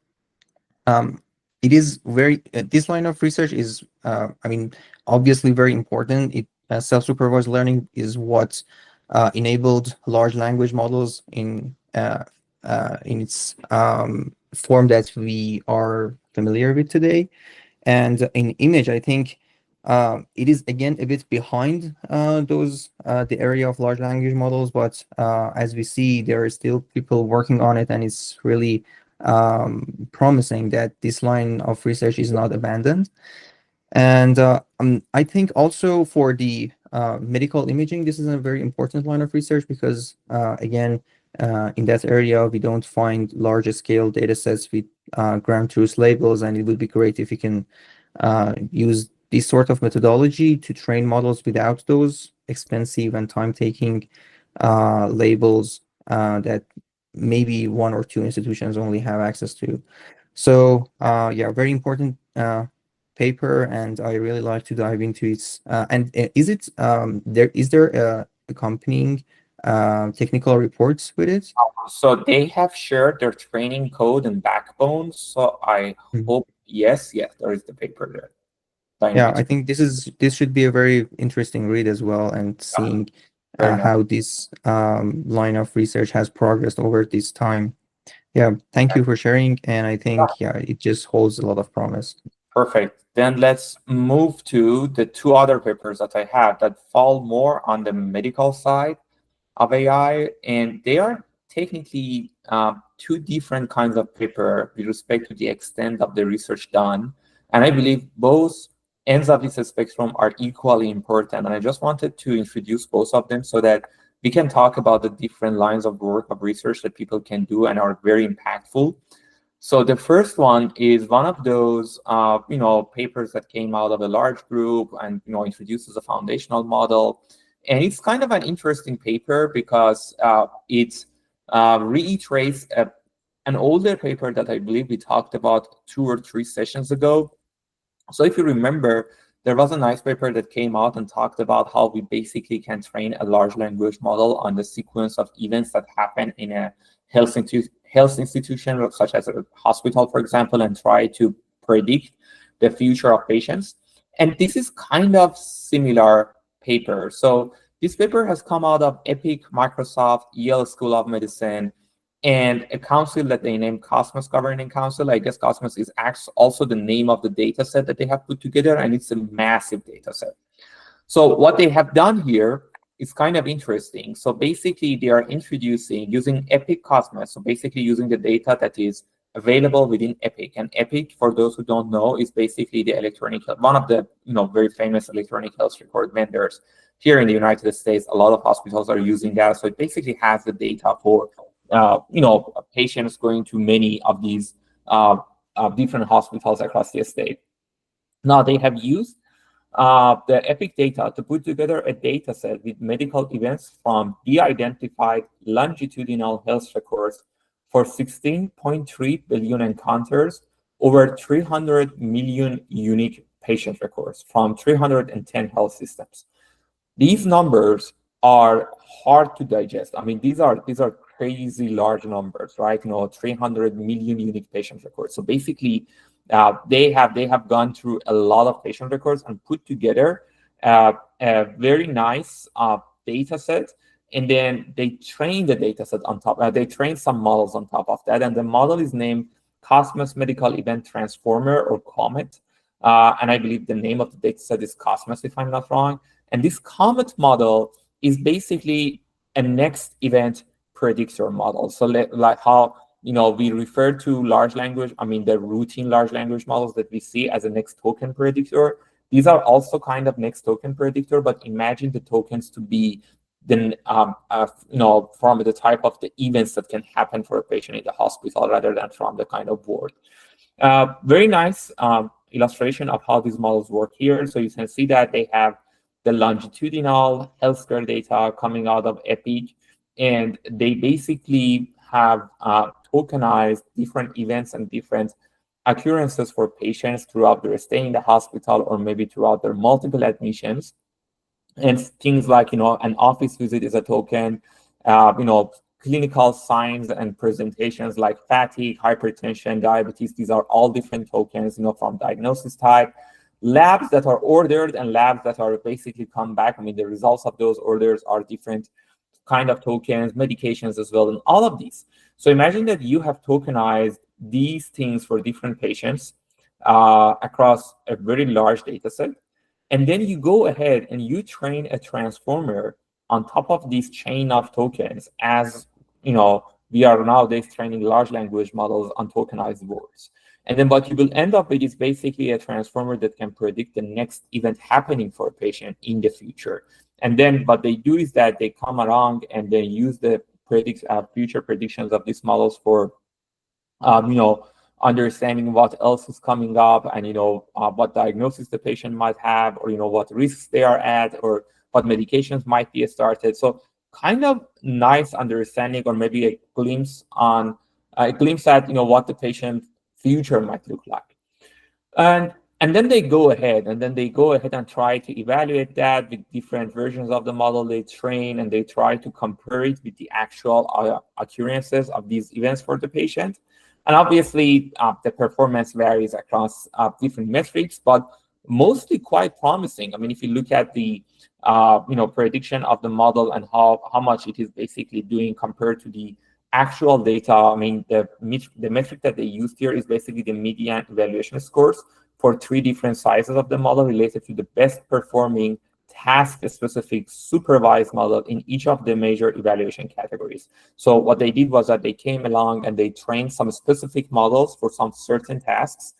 it is very this line of research is I mean, obviously very important. Self-supervised learning is what enabled large language models in its form that we are familiar with today. And in image, I think it is again a bit behind the area of large language models, but as we see, there are still people working on it, and it's really promising that this line of research is not abandoned. And I think also for the medical imaging, this is a very important line of research because, again, in that area, we don't find larger scale data sets with ground truth labels, and it would be great if we can use this sort of methodology to train models without those expensive and time-taking labels that maybe one or two institutions only have access to. So yeah, very important paper, and I really like to dive into it. And is there accompanying technical reports with it? So they have shared their training code and backbone. So I hope, yes, there is the paper there. Yeah, I think this should be a very interesting read as well, and seeing how this line of research has progressed over this time. Yeah, thank you for sharing, and I think it just holds a lot of promise. Perfect. Then let's move to the two other papers that I have that fall more on the medical side of AI, and they are technically two different kinds of paper with respect to the extent of the research done. And I believe both ends of this spectrum are equally important. And I just wanted to introduce both of them so that we can talk about the different lines of work of research that people can do and are very impactful. So the first one is one of those, papers that came out of a large group and, introduces a foundational model. And it's kind of an interesting paper because it reiterates an older paper that I believe we talked about 2 or 3 sessions ago. So if you remember, there was a nice paper that came out and talked about how we basically can train a large language model on the sequence of events that happen in a health institution, such as a hospital, for example, and try to predict the future of patients. And this is kind of similar paper. So this paper has come out of Epic, Microsoft, Yale School of Medicine, and a council that they named Cosmos Governing Council. I guess Cosmos is also the name of the data set that they have put together, and it's a massive data set. So what they have done here is kind of interesting. So basically, they are introducing using Epic Cosmos, so basically using the data that is available within Epic. And Epic, for those who don't know, is basically the one of the very famous electronic health record vendors here in the United States. A lot of hospitals are using that. So it basically has the data for patients going to many of these different hospitals across the state. Now they have used the Epic data to put together a data set with medical events from de-identified longitudinal health records for 16.3 billion encounters over 300 million unique patient records from 310 health systems. These numbers are hard to digest. I mean, these are crazy large numbers, right? 300 million unique patient records. So basically, they have gone through a lot of patient records and put together a very nice data set, and then they train the data set on top. They train some models on top of that, and the model is named Cosmos Medical Event Transformer, or COMET. And I believe the name of the data set is Cosmos, if I'm not wrong. And this COMET model is basically a next event predictor model. So like how we refer to large language, the routine large language models that we see as a next token predictor. These are also kind of next token predictor, but imagine the tokens to be then from the type of the events that can happen for a patient in the hospital rather than from the kind of ward. Very nice illustration of how these models work here. So you can see that they have the longitudinal healthcare data coming out of Epic, and they basically have tokenized different events and different occurrences for patients throughout their stay in the hospital, or maybe throughout their multiple admissions. And things like, an office visit is a token, clinical signs and presentations like fatigue, hypertension, diabetes, these are all different tokens, from diagnosis type. Labs that are ordered and labs that are basically come back, the results of those orders are different kind of tokens, medications as well, and all of these. So imagine that you have tokenized these things for different patients across a very large data set. And then you go ahead and you train a transformer on top of this chain of tokens, as we are nowadays training large language models on tokenized words. And then what you will end up with is basically a transformer that can predict the next event happening for a patient in the future. And then what they do is that they come along and they use the future predictions of these models for understanding what else is coming up, and what diagnosis the patient might have, or what risks they are at, or what medications might be started. So kind of nice understanding, or maybe a glimpse at what the patient future might look like. And then they go ahead and try to evaluate that with different versions of the model they train, and they try to compare it with the actual occurrences of these events for the patient. And obviously, the performance varies across different metrics, but mostly quite promising. If you look at the prediction of the model and how much it is basically doing compared to the actual data, the metric that they used here is basically the median evaluation scores for 3 different sizes of the model related to the best performing task-specific supervised model in each of the major evaluation categories. So what they did was that they came along and they trained some specific models for some certain tasks,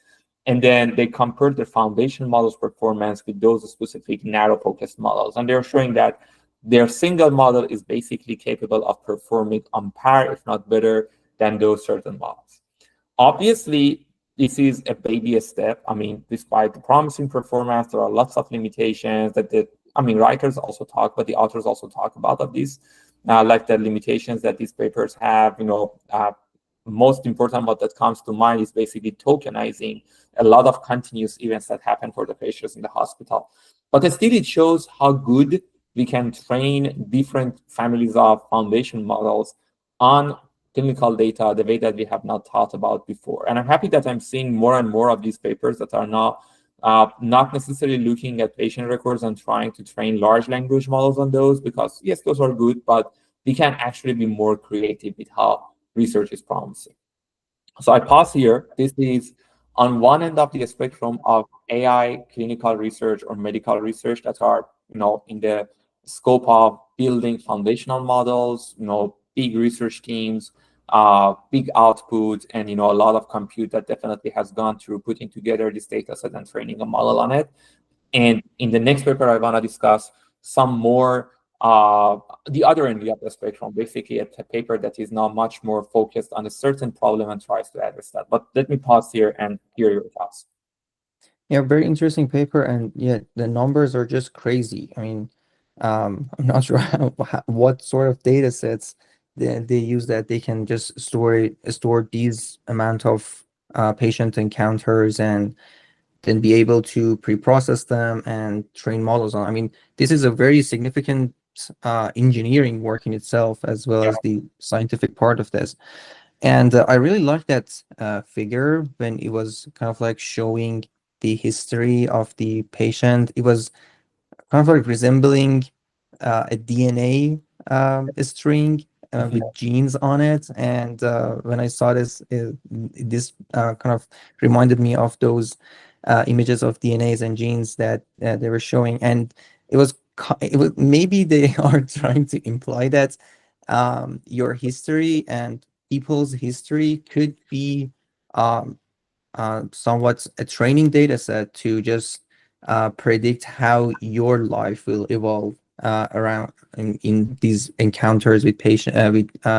and then they compared the foundation model's performance with those specific narrow-focused models. And they're showing that their single model is basically capable of performing on par, if not better, than those certain models. Obviously, this is a baby step. Despite the promising performance, there are lots of limitations that writers also talk, but the authors also talk about of these, like the limitations that these papers have. Most important what that comes to mind is basically tokenizing a lot of continuous events that happen for the patients in the hospital. But still, it shows how good we can train different families of foundation models on clinical data the way that we have not thought about before. And I'm happy that I'm seeing more and more of these papers that are now not necessarily looking at patient records and trying to train large language models on those, because yes, those are good, but we can actually be more creative with how research is promising. So I pause here. This is on one end of the spectrum of AI clinical research or medical research that are in the scope of building foundational models, big research teams, big output, and a lot of compute that definitely has gone through putting together this data set and training a model on it. And in the next paper, I want to discuss some more the other end of the spectrum, basically a paper that is now much more focused on a certain problem and tries to address that. But let me pause here and hear your thoughts. Yeah, very interesting paper, and yeah, the numbers are just crazy. I'm not sure what sort of data sets they use that they can just store these amount of patient encounters and then be able to pre-process them and train models on. This is a very significant engineering work in itself, as well as the scientific part of this. And I really liked that figure when it was kind of like showing the history of the patient. It was kind of like resembling a DNA string with genes on it. And when I saw this, this kind of reminded me of those images of DNAs and genes that they were showing. And it was maybe they are trying to imply that your history and people's history could be um, somewhat a training data set to just predict how your life will evolve around in these encounters with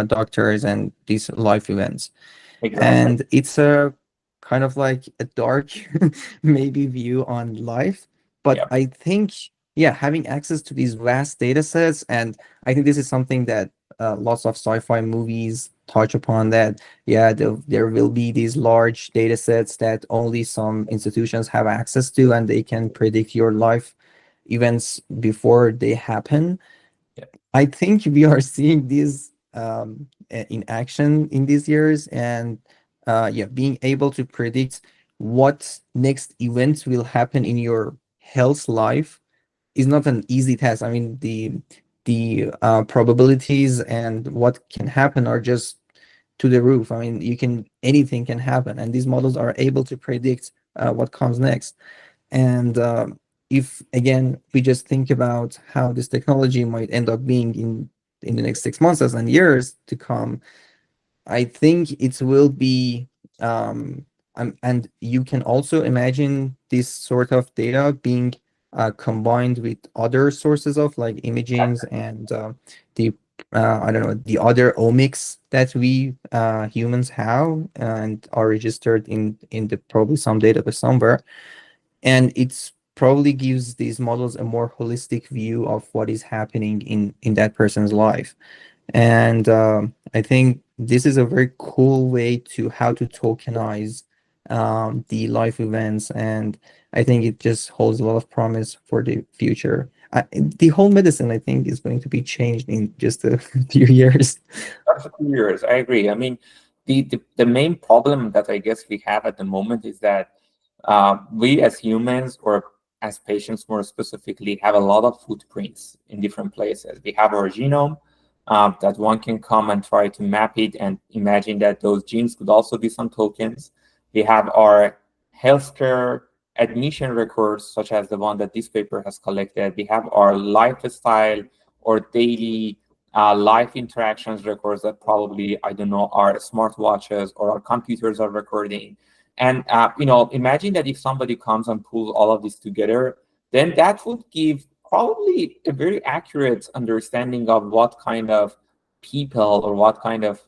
doctors and these life events. Exactly. And it's a kind of like a dark maybe view on life, but Yep. I think, yeah, having access to these vast data sets, and I think this is something that lots of sci-fi movies touch upon, that yeah, there will be these large data sets that only some institutions have access to, and they can predict your life events before they happen. Yep. I think we are seeing these in action in these years, and yeah, being able to predict what next events will happen in your health life is not an easy task. I mean, the probabilities and what can happen are just to the roof. I mean, anything can happen, and these models are able to predict what comes next. And if again we just think about how this technology might end up being in the next 6 months and years to come, I think it will be and you can also imagine this sort of data being combined with other sources of like imagings and the I don't know, the other omics that we humans have and are registered in the probably some database somewhere. And it's probably gives these models a more holistic view of what is happening in that person's life. And I think this is a very cool way to how to tokenize the life events, and I think it just holds a lot of promise for the future. The whole medicine, I think, is going to be changed in just a few years. That's a few years. I agree. I mean, the main problem that I guess we have at the moment is that we as humans, or as patients more specifically, have a lot of footprints in different places. We have our genome that one can come and try to map it and imagine that those genes could also be some tokens. We have our healthcare admission records, such as the one that this paper has collected. We have our lifestyle or daily life interactions records that probably, I don't know, our smartwatches or our computers are recording. And imagine that if somebody comes and pulls all of this together, then that would give probably a very accurate understanding of what kind of people or what kind of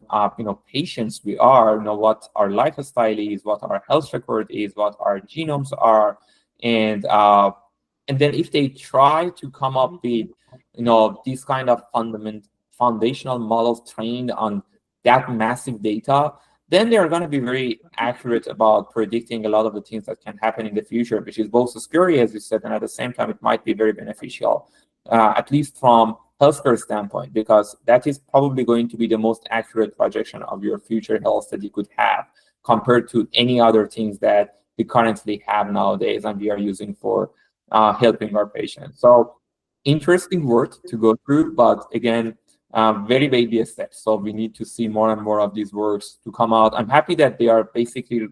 patients we are, what our lifestyle is, what our health record is, what our genomes are, and then if they try to come up with these kind of foundational models trained on that massive data, then they're going to be very accurate about predicting a lot of the things that can happen in the future, which is both scary, as you said, and at the same time, it might be very beneficial, at least from healthcare standpoint, because that is probably going to be the most accurate projection of your future health that you could have compared to any other things that we currently have nowadays and we are using for helping our patients. So interesting work to go through, but again, very baby steps. So we need to see more and more of these works to come out. I'm happy that they are basically,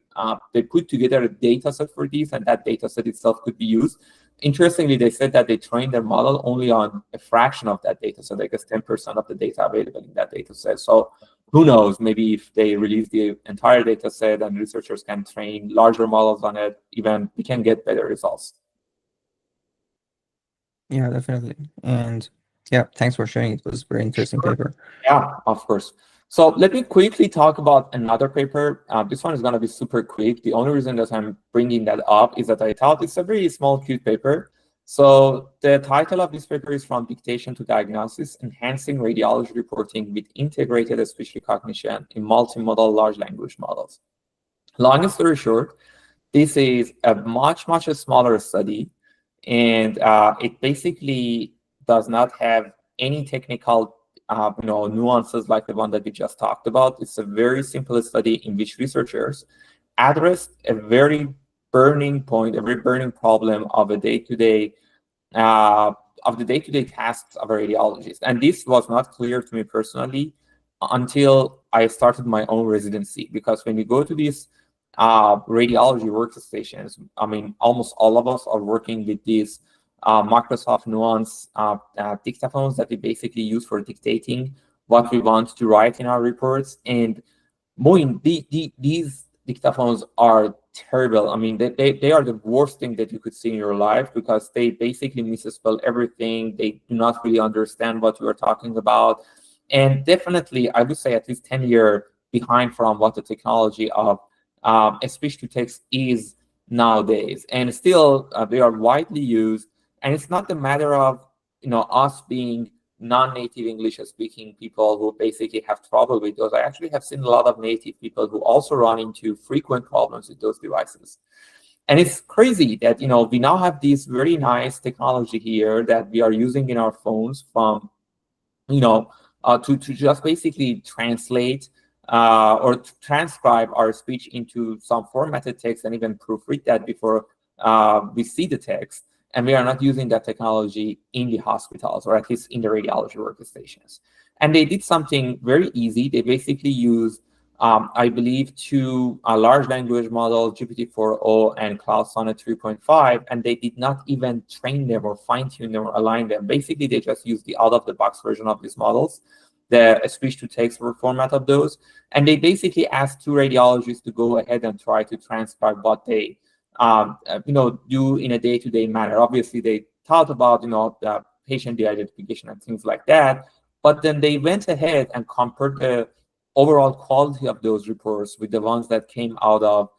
they put together a data set for these, and that data set itself could be used. Interestingly, they said that they trained their model only on a fraction of that data, so I guess 10% of the data available in that data set. So who knows, maybe if they release the entire data set and researchers can train larger models on it, even we can get better results. Yeah, definitely. And yeah, thanks for sharing. It was a very interesting paper. Yeah, of course. So let me quickly talk about another paper. This one is going to be super quick. The only reason that I'm bringing that up is that I thought it's a very small, cute paper. So the title of this paper is From Dictation to Diagnosis, Enhancing Radiology Reporting with Integrated Speech Recognition in Multimodal Large Language Models. Long story short, this is a much smaller study, and it basically does not have any technical nuances like the one that we just talked about. It's a very simple study in which researchers addressed a very burning point, a very burning problem of a day-to-day of the day-to-day tasks of a radiologist. And this was not clear to me personally until I started my own residency, because when you go to these radiology workstations, I mean, almost all of us are working with these Microsoft Nuance dictaphones that we basically use for dictating what we want to write in our reports. And Moein, these dictaphones are terrible. I mean, they are the worst thing that you could see in your life, because they basically misspell everything. They do not really understand what you are talking about. And definitely, I would say at least 10 years behind from what the technology of speech-to-text is nowadays. And still, they are widely used. And it's not a matter of us being non-native English-speaking people who basically have trouble with those. I actually have seen a lot of native people who also run into frequent problems with those devices. And it's crazy that we now have this very nice technology here that we are using in our phones from to just basically translate or to transcribe our speech into some formatted text and even proofread that before we see the text. And we are not using that technology in the hospitals, or at least in the radiology workstations. And they did something very easy. They basically used, I believe, two large language models, GPT-4o and Cloud Sonnet 3.5, and they did not even train them or fine-tune them or align them. Basically, they just used the out-of-the-box version of these models, the speech-to-text format of those, and they basically asked two radiologists to go ahead and try to transcribe what they do in a day-to-day manner. Obviously, they thought about the patient de-identification and things like that, but then they went ahead and compared the overall quality of those reports with the ones that came out of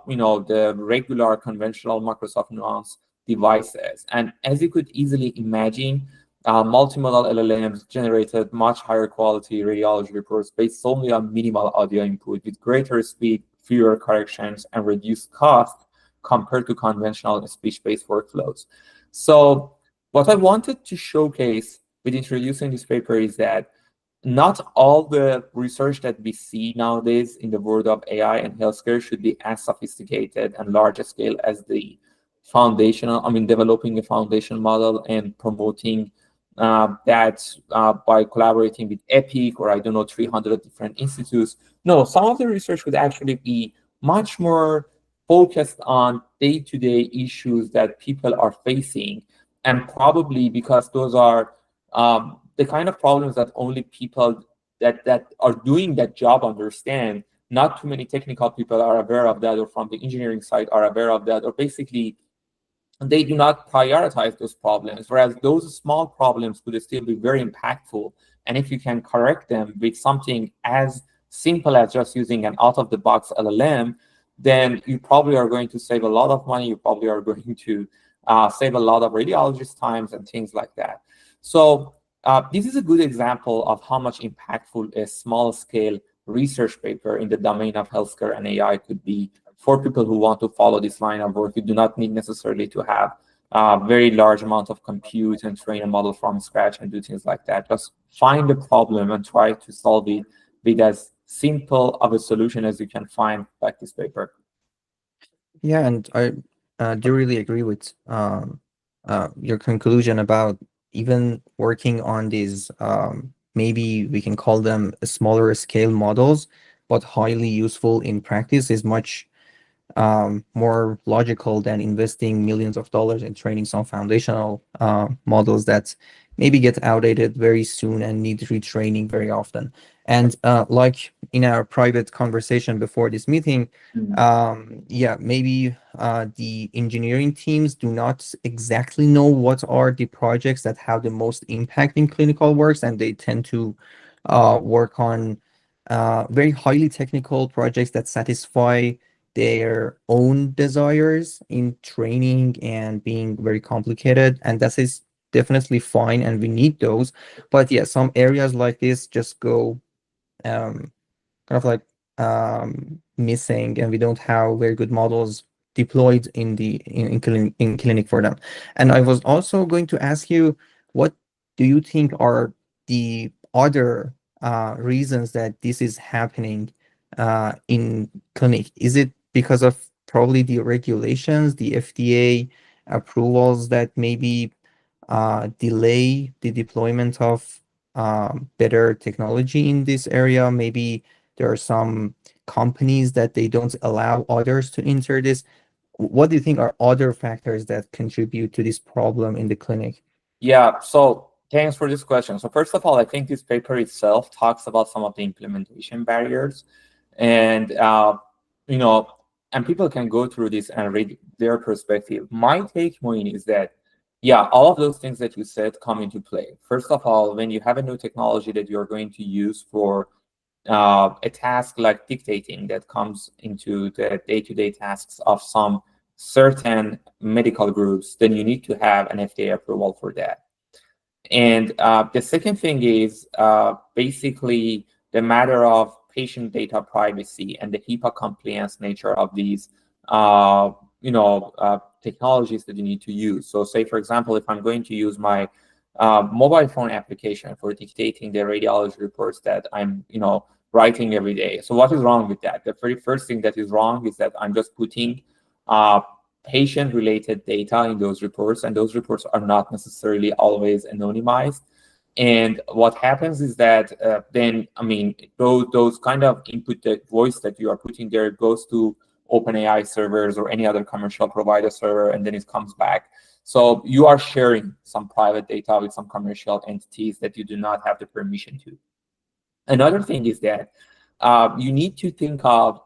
the regular conventional Microsoft Nuance devices. And as you could easily imagine, multimodal LLMs generated much higher quality radiology reports based solely on minimal audio input with greater speed, fewer corrections, and reduced cost compared to conventional speech-based workflows. So what I wanted to showcase with introducing this paper is that not all the research that we see nowadays in the world of AI and healthcare should be as sophisticated and large scale as the developing a foundation model and promoting that by collaborating with Epic or 300 different institutes. No, some of the research would actually be much more focused on day-to-day issues that people are facing, and probably because those are the kind of problems that only people that are doing that job understand. Not too many technical people are aware of that, or from the engineering side are aware of that, or basically they do not prioritize those problems, whereas those small problems could still be very impactful. And if you can correct them with something as simple as just using an out-of-the-box LLM, then you probably are going to save a lot of money. You probably are going to save a lot of radiologist times and things like that. So this is a good example of how much impactful a small-scale research paper in the domain of healthcare and AI could be for people who want to follow this line of work. You do not need necessarily to have a very large amount of compute and train a model from scratch and do things like that. Just find the problem and try to solve it with as simple of a solution as you can find, like this paper. Yeah, and I do really agree with your conclusion about even working on these, maybe we can call them smaller scale models, but highly useful in practice is much more logical than investing millions of dollars in training some foundational models that maybe get outdated very soon and need retraining very often. And like in our private conversation before this meeting, yeah, maybe the engineering teams do not exactly know what are the projects that have the most impact in clinical works, and they tend to work on very highly technical projects that satisfy their own desires in training and being very complicated, and that is definitely fine, and we need those. But yeah, some areas like this just go kind of like missing, and we don't have very good models deployed in clinic for them. And I was also going to ask you, what do you think are the other reasons that this is happening in clinic? Is it because of probably the regulations, the FDA approvals that maybe delay the deployment of better technology in this area? Maybe there are some companies that they don't allow others to enter this. What do you think are other factors that contribute to this problem in the clinic? Yeah, so thanks for this question. So first of all, I think this paper itself talks about some of the implementation barriers, and you know, and people can go through this and read their perspective. My take, Moein, is that yeah, all of those things that you said come into play. First of all, when you have a new technology that you're going to use for a task like dictating that comes into the day-to-day tasks of some certain medical groups, then you need to have an FDA approval for that. And the second thing is basically the matter of patient data privacy and the HIPAA compliance nature of these, technologies that you need to use. So say, for example, if I'm going to use my mobile phone application for dictating the radiology reports that I'm, writing every day. So what is wrong with that? The very first thing that is wrong is that I'm just putting patient-related data in those reports, and those reports are not necessarily always anonymized. And what happens is that then, those kind of input, the voice that you are putting there goes to OpenAI servers or any other commercial provider server, and then it comes back. So you are sharing some private data with some commercial entities that you do not have the permission to. Another thing is that you need to think of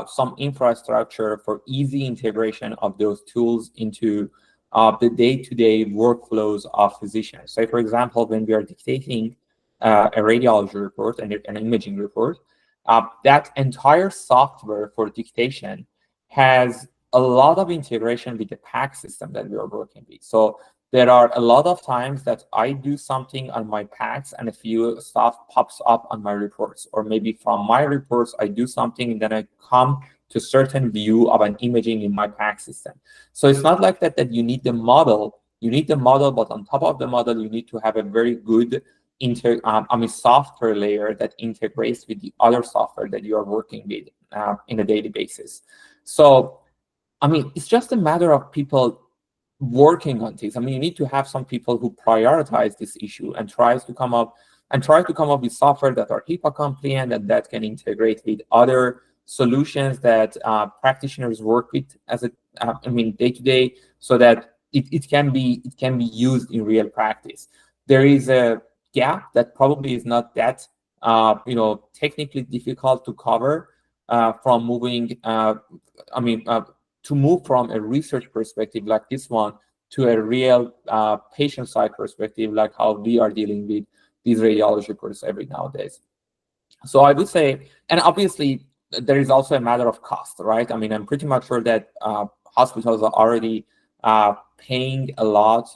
some infrastructure for easy integration of those tools into the day-to-day workflows of physicians. So, for example, when we are dictating a radiology report and an imaging report, that entire software for dictation has a lot of integration with the PACS system that we are working with. So there are a lot of times that I do something on my PACS and a few stuff pops up on my reports, or maybe from my reports, I do something and then I come to certain view of an imaging in my PACS system. So it's not like that you need the model. You need the model, but on top of the model, you need to have a very good software layer that integrates with the other software that you are working with in a daily basis. So, it's just a matter of people working on things. You need to have some people who prioritize this issue and try to come up with software that are HIPAA compliant and that can integrate with other solutions that practitioners work with as day to day, so that it can be used in real practice. There is a gap that probably is not that technically difficult to cover from moving to move from a research perspective like this one to a real patient side perspective, like how we are dealing with these radiology reports every nowadays. So I would say, and obviously there is also a matter of cost, right? I'm pretty much sure that hospitals are already paying a lot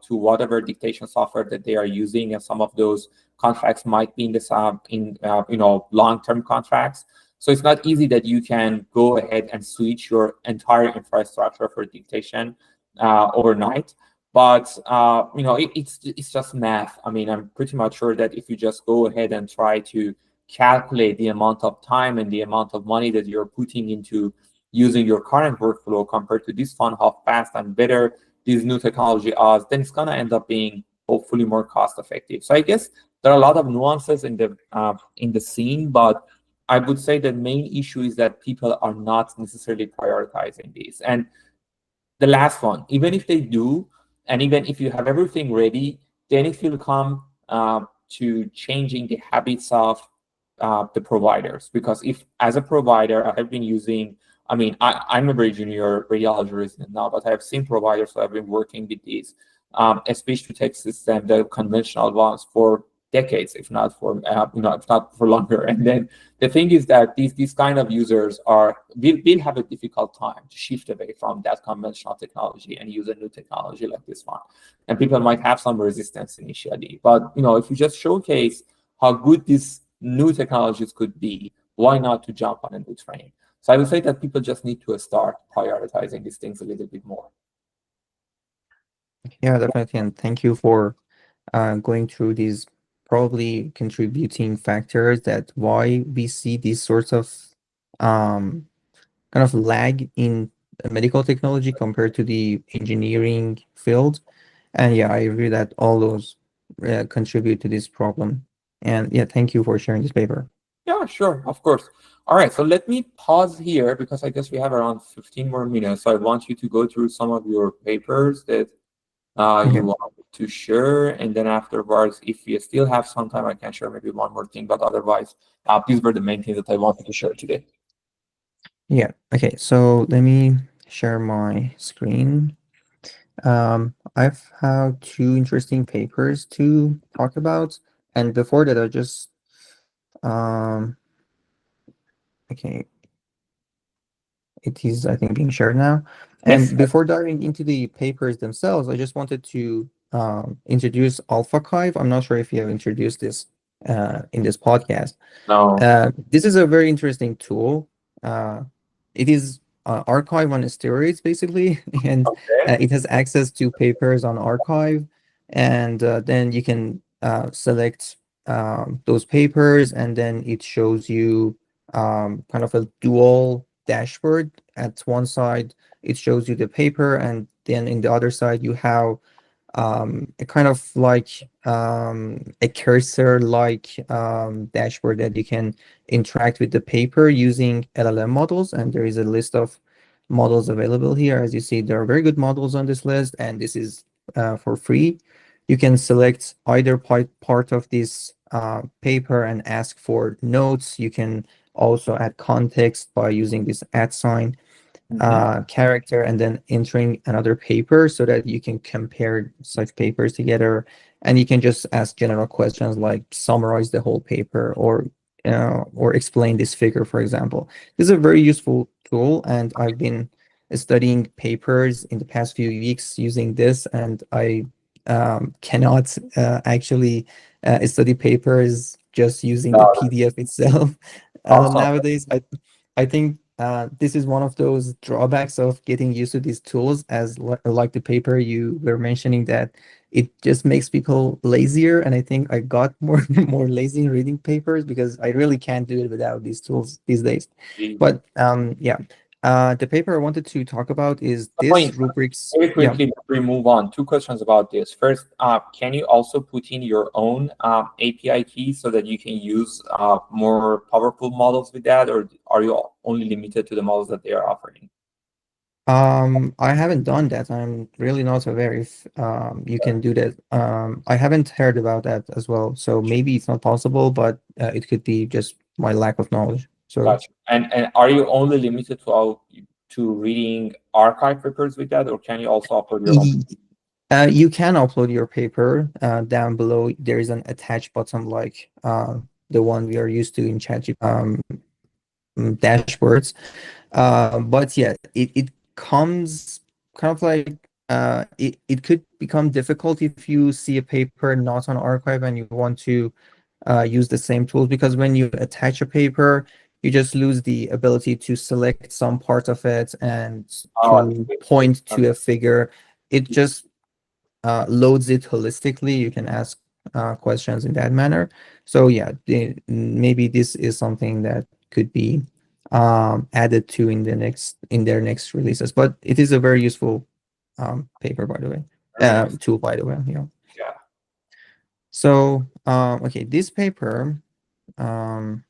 to whatever dictation software that they are using, and some of those contracts might be in this long-term contracts. So it's not easy that you can go ahead and switch your entire infrastructure for dictation overnight. But it's just math. I'm pretty much sure that if you just go ahead and try to calculate the amount of time and the amount of money that you're putting into using your current workflow compared to this one, how fast and better these new technology are, then it's gonna end up being hopefully more cost effective. So I guess there are a lot of nuances in the scene, but I would say the main issue is that people are not necessarily prioritizing these. And the last one, even if they do, and even if you have everything ready, then it will come to changing the habits of the providers. Because if, as a provider, I have been using, I'm a very junior radiology resident now, but I have seen providers who have been working with these speech-to-text system, the conventional ones, for decades, if not for longer. And then the thing is that these kind of users will have a difficult time to shift away from that conventional technology and use a new technology like this one. And people might have some resistance initially, but if you just showcase how good these new technologies could be, why not to jump on a new train? So I would say that people just need to start prioritizing these things a little bit more. Yeah, definitely. And thank you for going through these probably contributing factors that why we see these sorts of kind of lag in medical technology compared to the engineering field. And yeah, I agree that all those contribute to this problem. And yeah, thank you for sharing this paper. Yeah, sure, of course. All right, so let me pause here because I guess we have around 15 more minutes. So I want you to go through some of your papers that Okay. you want to share, and then afterwards, if you still have some time, I can share maybe one more thing, but otherwise, these were the main things that I wanted to share today. Yeah. Okay. So let me share my screen. I've had two interesting papers to talk about, and before that, I just okay, it is I think being shared now. Yes. And before diving into the papers themselves, I just wanted to introduce Alphaive. I'm not sure if you have introduced this in this podcast. No. This is a very interesting tool. It is archive on steroids, basically, and Okay. it has access to papers on archive, and then you can select those papers, and then it shows you kind of a dual dashboard. At one side, it shows you the paper, and then in the other side, you have a kind of like a cursor like dashboard that you can interact with the paper using LLM models. And there is a list of models available here. As you see, there are very good models on this list, and this is for free. You can select either part of this paper and ask for notes. You can also add context by using this @ sign character and then entering another paper so that you can compare such papers together, and you can just ask general questions like summarize the whole paper or explain this figure, for example. This is a very useful tool, and I've been studying papers in the past few weeks using this, and I cannot actually study papers just using the No. PDF itself. Awesome. Nowadays, I think this is one of those drawbacks of getting used to these tools, as like the paper you were mentioning, that it just makes people lazier. And I think I got more more lazy in reading papers because I really can't do it without these tools these days. But yeah, the paper I wanted to talk about is this Point. rubrics. Very Yeah. quickly, before we move on, two questions about this. First, can you also put in your own API key so that you can use more powerful models with that, or are you only limited to the models that they are offering? I haven't done that. I'm really not aware if you can do that. I haven't heard about that as well. So maybe it's not possible, but it could be just my lack of knowledge. So Gotcha. And are you only limited to reading archive papers with that, or can you also upload your own? you can upload your paper down below. There is an attach button like the one we are used to in ChatGPT dashboards. But yeah, it comes kind of like it could become difficult if you see a paper not on archive and you want to use the same tools, because when you attach a paper, you just lose the ability to select some part of it and Oh, I to see. point to a figure. It just loads it holistically. You can ask questions in that manner. So yeah, maybe this is something that could be added to in their next releases. But it is a very useful paper, by the way, Very useful. tool, by the way. Yeah. Yeah. So okay, this paper. Um,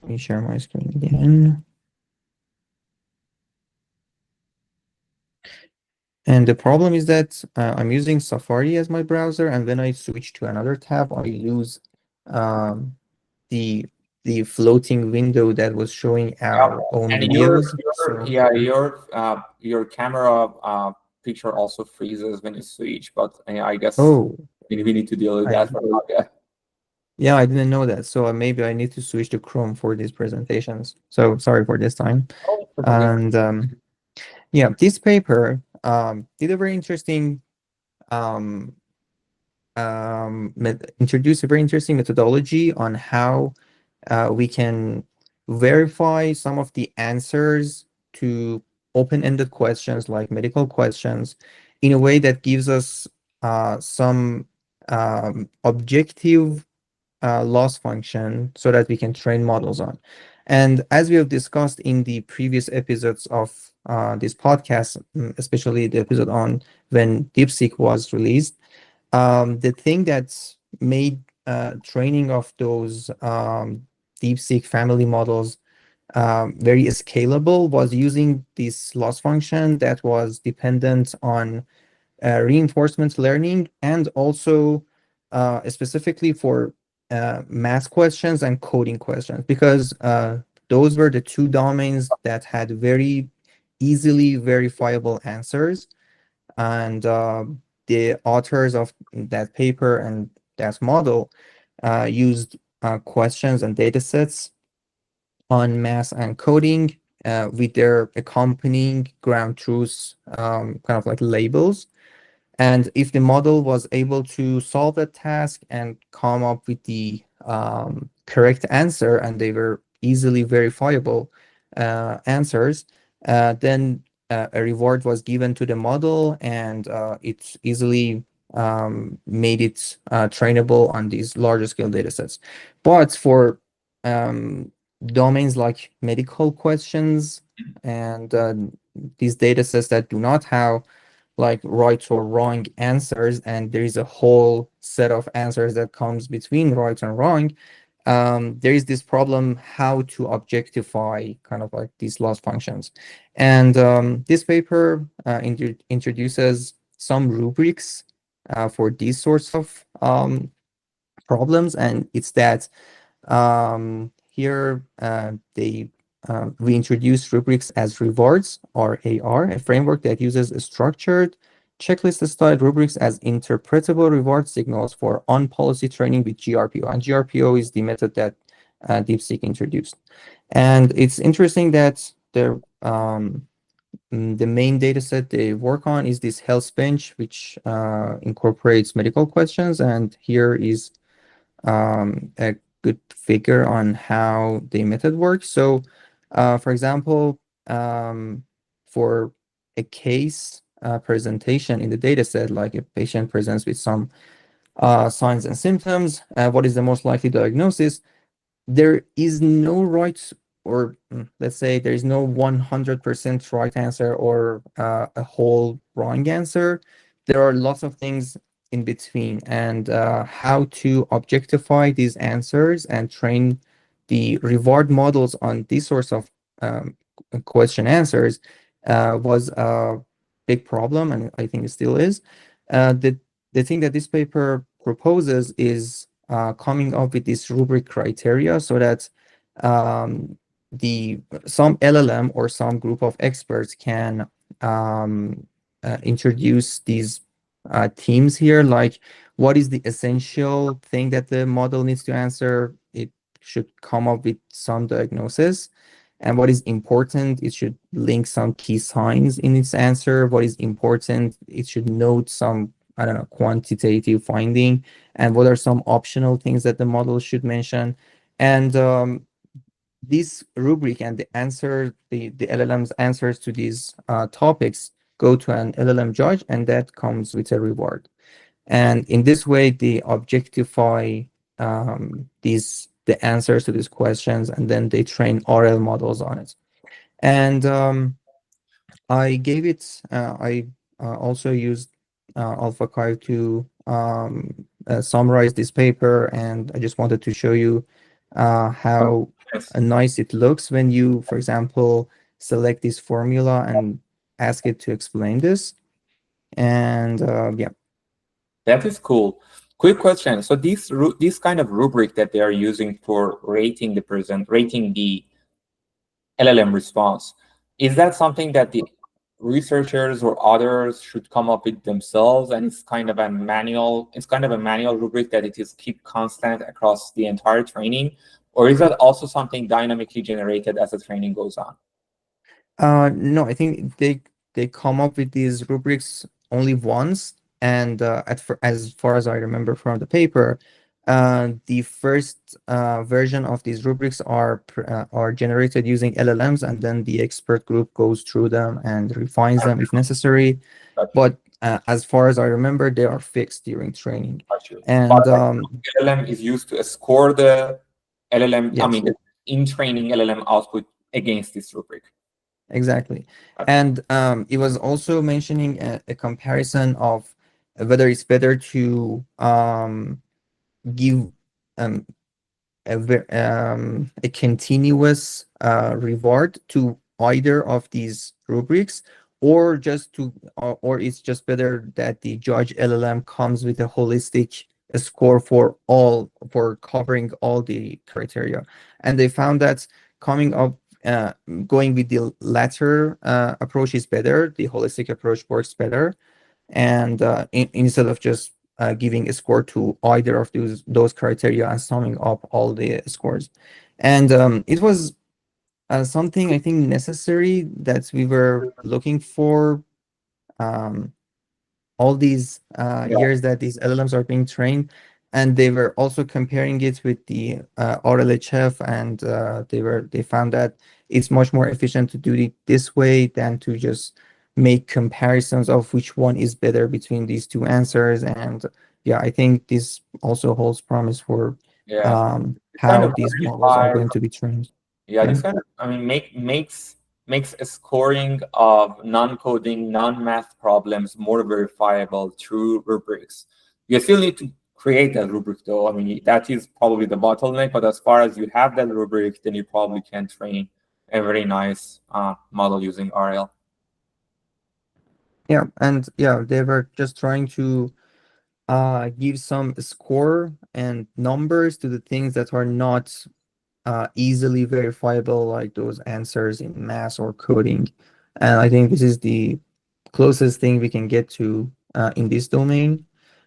Let me share my screen again. And the problem is that I'm using Safari as my browser, and when I switch to another tab, I lose um, the floating window that was showing our own And videos. So your camera picture also freezes when you switch, but I guess oh, we need to deal with I that for now. Yeah. yeah, I didn't know that. So maybe I need to switch to Chrome for these presentations. So sorry for this time. Oh, that's okay. And yeah, this paper did a very interesting um, introduce a very interesting methodology on how we can verify some of the answers to open-ended questions like medical questions in a way that gives us some objective loss function so that we can train models on. And as we have discussed in the previous episodes of this podcast, especially the episode on when DeepSeek was released, the thing that's made training of those DeepSeek family models very scalable was using this loss function that was dependent on reinforcement learning, and also specifically for math questions and coding questions, because those were the two domains that had very easily verifiable answers. And the authors of that paper and that model used questions and data sets on math and coding with their accompanying ground truths, kind of like labels. And if the model was able to solve that task and come up with the correct answer, and they were easily verifiable answers, then a reward was given to the model, and it easily made it trainable on these larger scale data sets. But for domains like medical questions and these data sets that do not have like right or wrong answers, and there is a whole set of answers that comes between right and wrong, there is this problem how to objectify kind of like these loss functions. And this paper introduces some rubrics for these sorts of problems, and it's that here we introduce rubrics as rewards, or AR, a framework that uses a structured checklist-style rubrics as interpretable reward signals for on-policy training with GRPO. And GRPO is the method that DeepSeek introduced. And it's interesting that the main data set they work on is this health bench, which incorporates medical questions. And here is a good figure on how the method works. So, for example, for a case presentation in the data set, like a patient presents with some signs and symptoms, what is the most likely diagnosis? There is no right, or let's say there is no 100% right answer or a whole wrong answer. There are lots of things in between, and how to objectify these answers and train the reward models on these sorts of question answers was a big problem, and I think it still is. The thing that this paper proposes is coming up with this rubric criteria so that some LLM or some group of experts can introduce these themes here, like what is the essential thing that the model needs to answer. It should come up with some diagnosis. And what is important, it should link some key signs in its answer. What is important, it should note some, I don't know, quantitative finding. And what are some optional things that the model should mention. And this rubric and the LLM's answers to these topics go to an LLM judge, and that comes with a reward. And in this way, they objectify the answers to these questions, and then they train RL models on it. And I also used Alphaive to summarize this paper, and I just wanted to show you how nice it looks when you, for example, select this formula and ask it to explain this. And yeah. That is cool. Quick question. So this kind of rubric that they are using for rating the LLM response, is that something that the researchers or others should come up with themselves, and it's kind of a manual rubric that it is keep constant across the entire training, or is that also something dynamically generated as the training goes on? No, I think they come up with these rubrics only once, and as far as I remember from the paper, the first version of these rubrics are generated using LLMs, and then the expert group goes through them and refines them if necessary. Gotcha. But as far as I remember, they are fixed during training. Gotcha. And But LLM is used to score the LLM, I yes, mean, the in training LLM output against this rubric. exactly. Gotcha. And it was also mentioning a comparison of whether it's better to give a continuous reward to either of these rubrics, or just to or it's just better that the judge LLM comes with a holistic score for covering all the criteria. And they found that coming up going with the latter approach is better. The holistic approach works better, and instead of just giving a score to either of those criteria and summing up all the scores. And it was something I think necessary that we were looking for um, all these Yeah. years that these LLMs are being trained. And they were also comparing it with the RLHF, and they found that it's much more efficient to do it this way than to just make comparisons of which one is better between these two answers. And yeah, I think this also holds promise for Yeah. It's kind how of these models are verify. going to be trained. Yeah, Yeah. this kind of, I mean, makes a scoring of non-coding, non-math problems more verifiable through rubrics. You still need to create that rubric, though. I mean, that is probably the bottleneck. But as far as you have that rubric, then you probably can train a very nice model using RL. Yeah, and yeah, they were just trying to give some score and numbers to the things that are not easily verifiable, like those answers in math or coding. And I think this is the closest thing we can get to in this domain.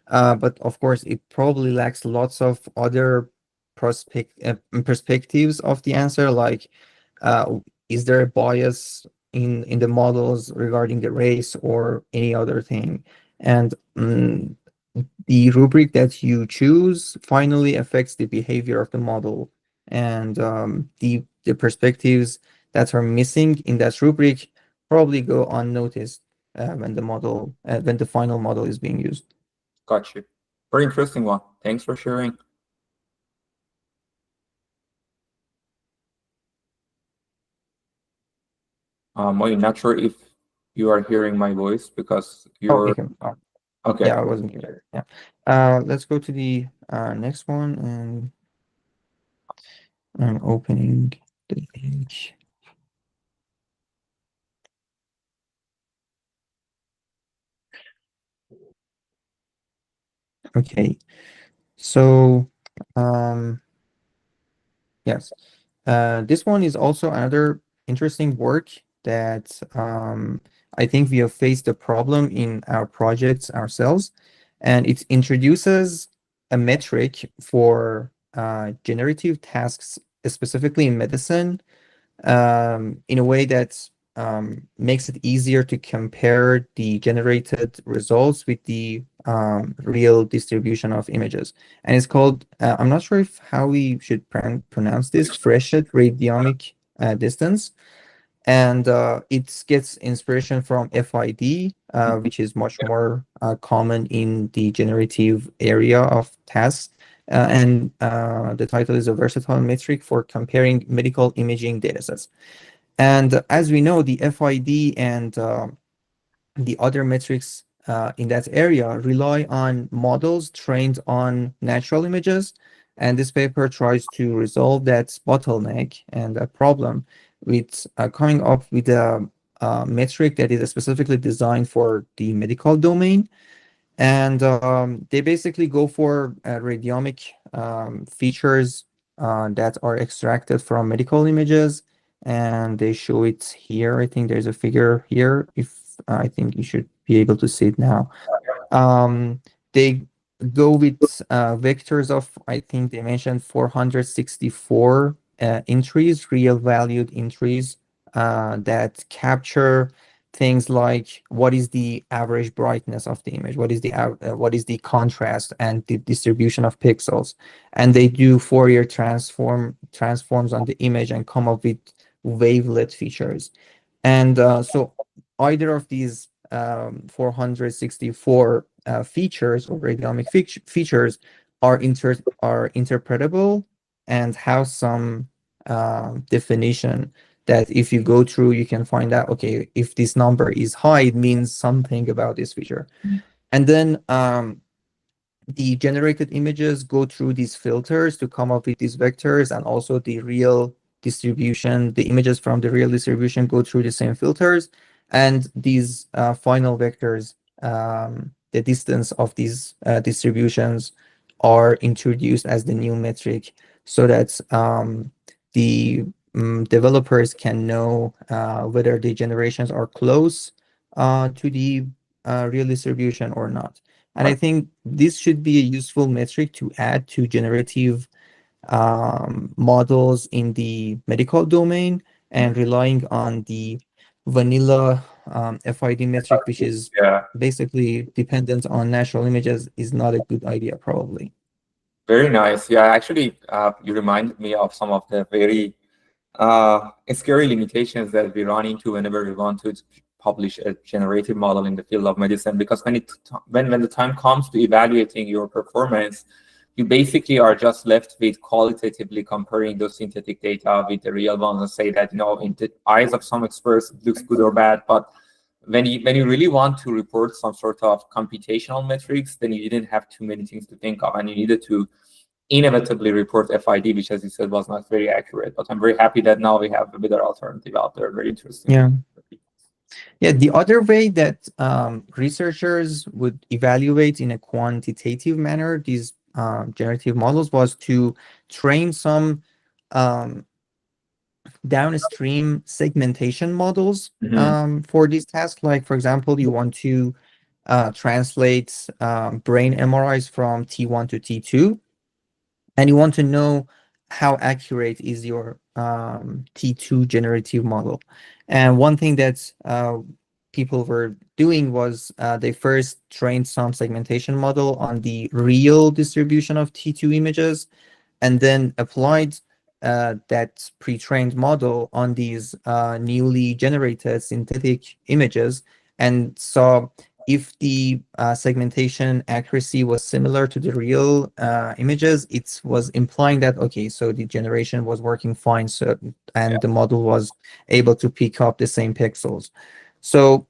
But of course, it probably lacks lots of other perspectives of the answer, like is there a bias in the models regarding the race or any other thing? And the rubric that you choose finally affects the behavior of the model, and the perspectives that are missing in that rubric probably go unnoticed when the final model is being used. Got you. Very interesting one. Thanks for sharing. I'm not sure if you are hearing my voice because Oh, you're okay. okay. Yeah, I wasn't here. Yeah. Let's go to the next one, and I'm opening the page. Okay. So, yes. This one is also another interesting work that I think we have faced a problem in our projects ourselves, and it introduces a metric for generative tasks, specifically in medicine, in a way that makes it easier to compare the generated results with the real distribution of images. And it's called, I'm not sure if how we should pronounce this, Fréchet radiomic distance. And it gets inspiration from FID, which is much more common in the generative area of tasks. And the title is a versatile metric for comparing medical imaging datasets. And as we know, the FID and the other metrics in that area rely on models trained on natural images. And this paper tries to resolve that bottleneck and a problem with coming up with a metric that is specifically designed for the medical domain. And they basically go for radiomic features that are extracted from medical images, and they show it here. I think there's a figure here. If I think you should be able to see it now. They go with vectors of, I think they mentioned 464 entries, real valued entries that capture things like what is the average brightness of the image, what is the contrast and the distribution of pixels, and they do Fourier transforms on the image and come up with wavelet features. And so either of these 464 features or radiomic features are interpretable and have some definition that if you go through, you can find out, okay, if this number is high, it means something about this feature. And then the generated images go through these filters to come up with these vectors, and also the real distribution, the images from the real distribution go through the same filters. And these final vectors, the distance of these distributions are introduced as the new metric, so that the developers can know whether the generations are close to the real distribution or not. And I think this should be a useful metric to add to generative models in the medical domain, and relying on the vanilla FID metric, which is Yeah. basically dependent on natural images, is not a good idea, probably. Very nice. Yeah, actually, you reminded me of some of the very scary limitations that we run into whenever we want to publish a generative model in the field of medicine. Because when the time comes to evaluating your performance, you basically are just left with qualitatively comparing those synthetic data with the real ones and say that, in the eyes of some experts, it looks good or bad. But when you really want to report some sort of computational metrics, then you didn't have too many things to think of, and you needed to inevitably report FID, which, as you said, was not very accurate. But I'm very happy that now we have a better alternative out there. Very interesting. Yeah. Yeah, the other way that researchers would evaluate in a quantitative manner these generative models was to train some downstream segmentation models for this task. Like, for example, you want to translate brain MRIs from T1 to T2, and you want to know how accurate is your T2 generative model. And one thing that people were doing was they first trained some segmentation model on the real distribution of T2 images, and then applied that pre-trained model on these newly generated synthetic images, and saw if the segmentation accuracy was similar to the real images. It was implying that, okay, so the generation was working fine, so, and the model was able to pick up the same pixels. So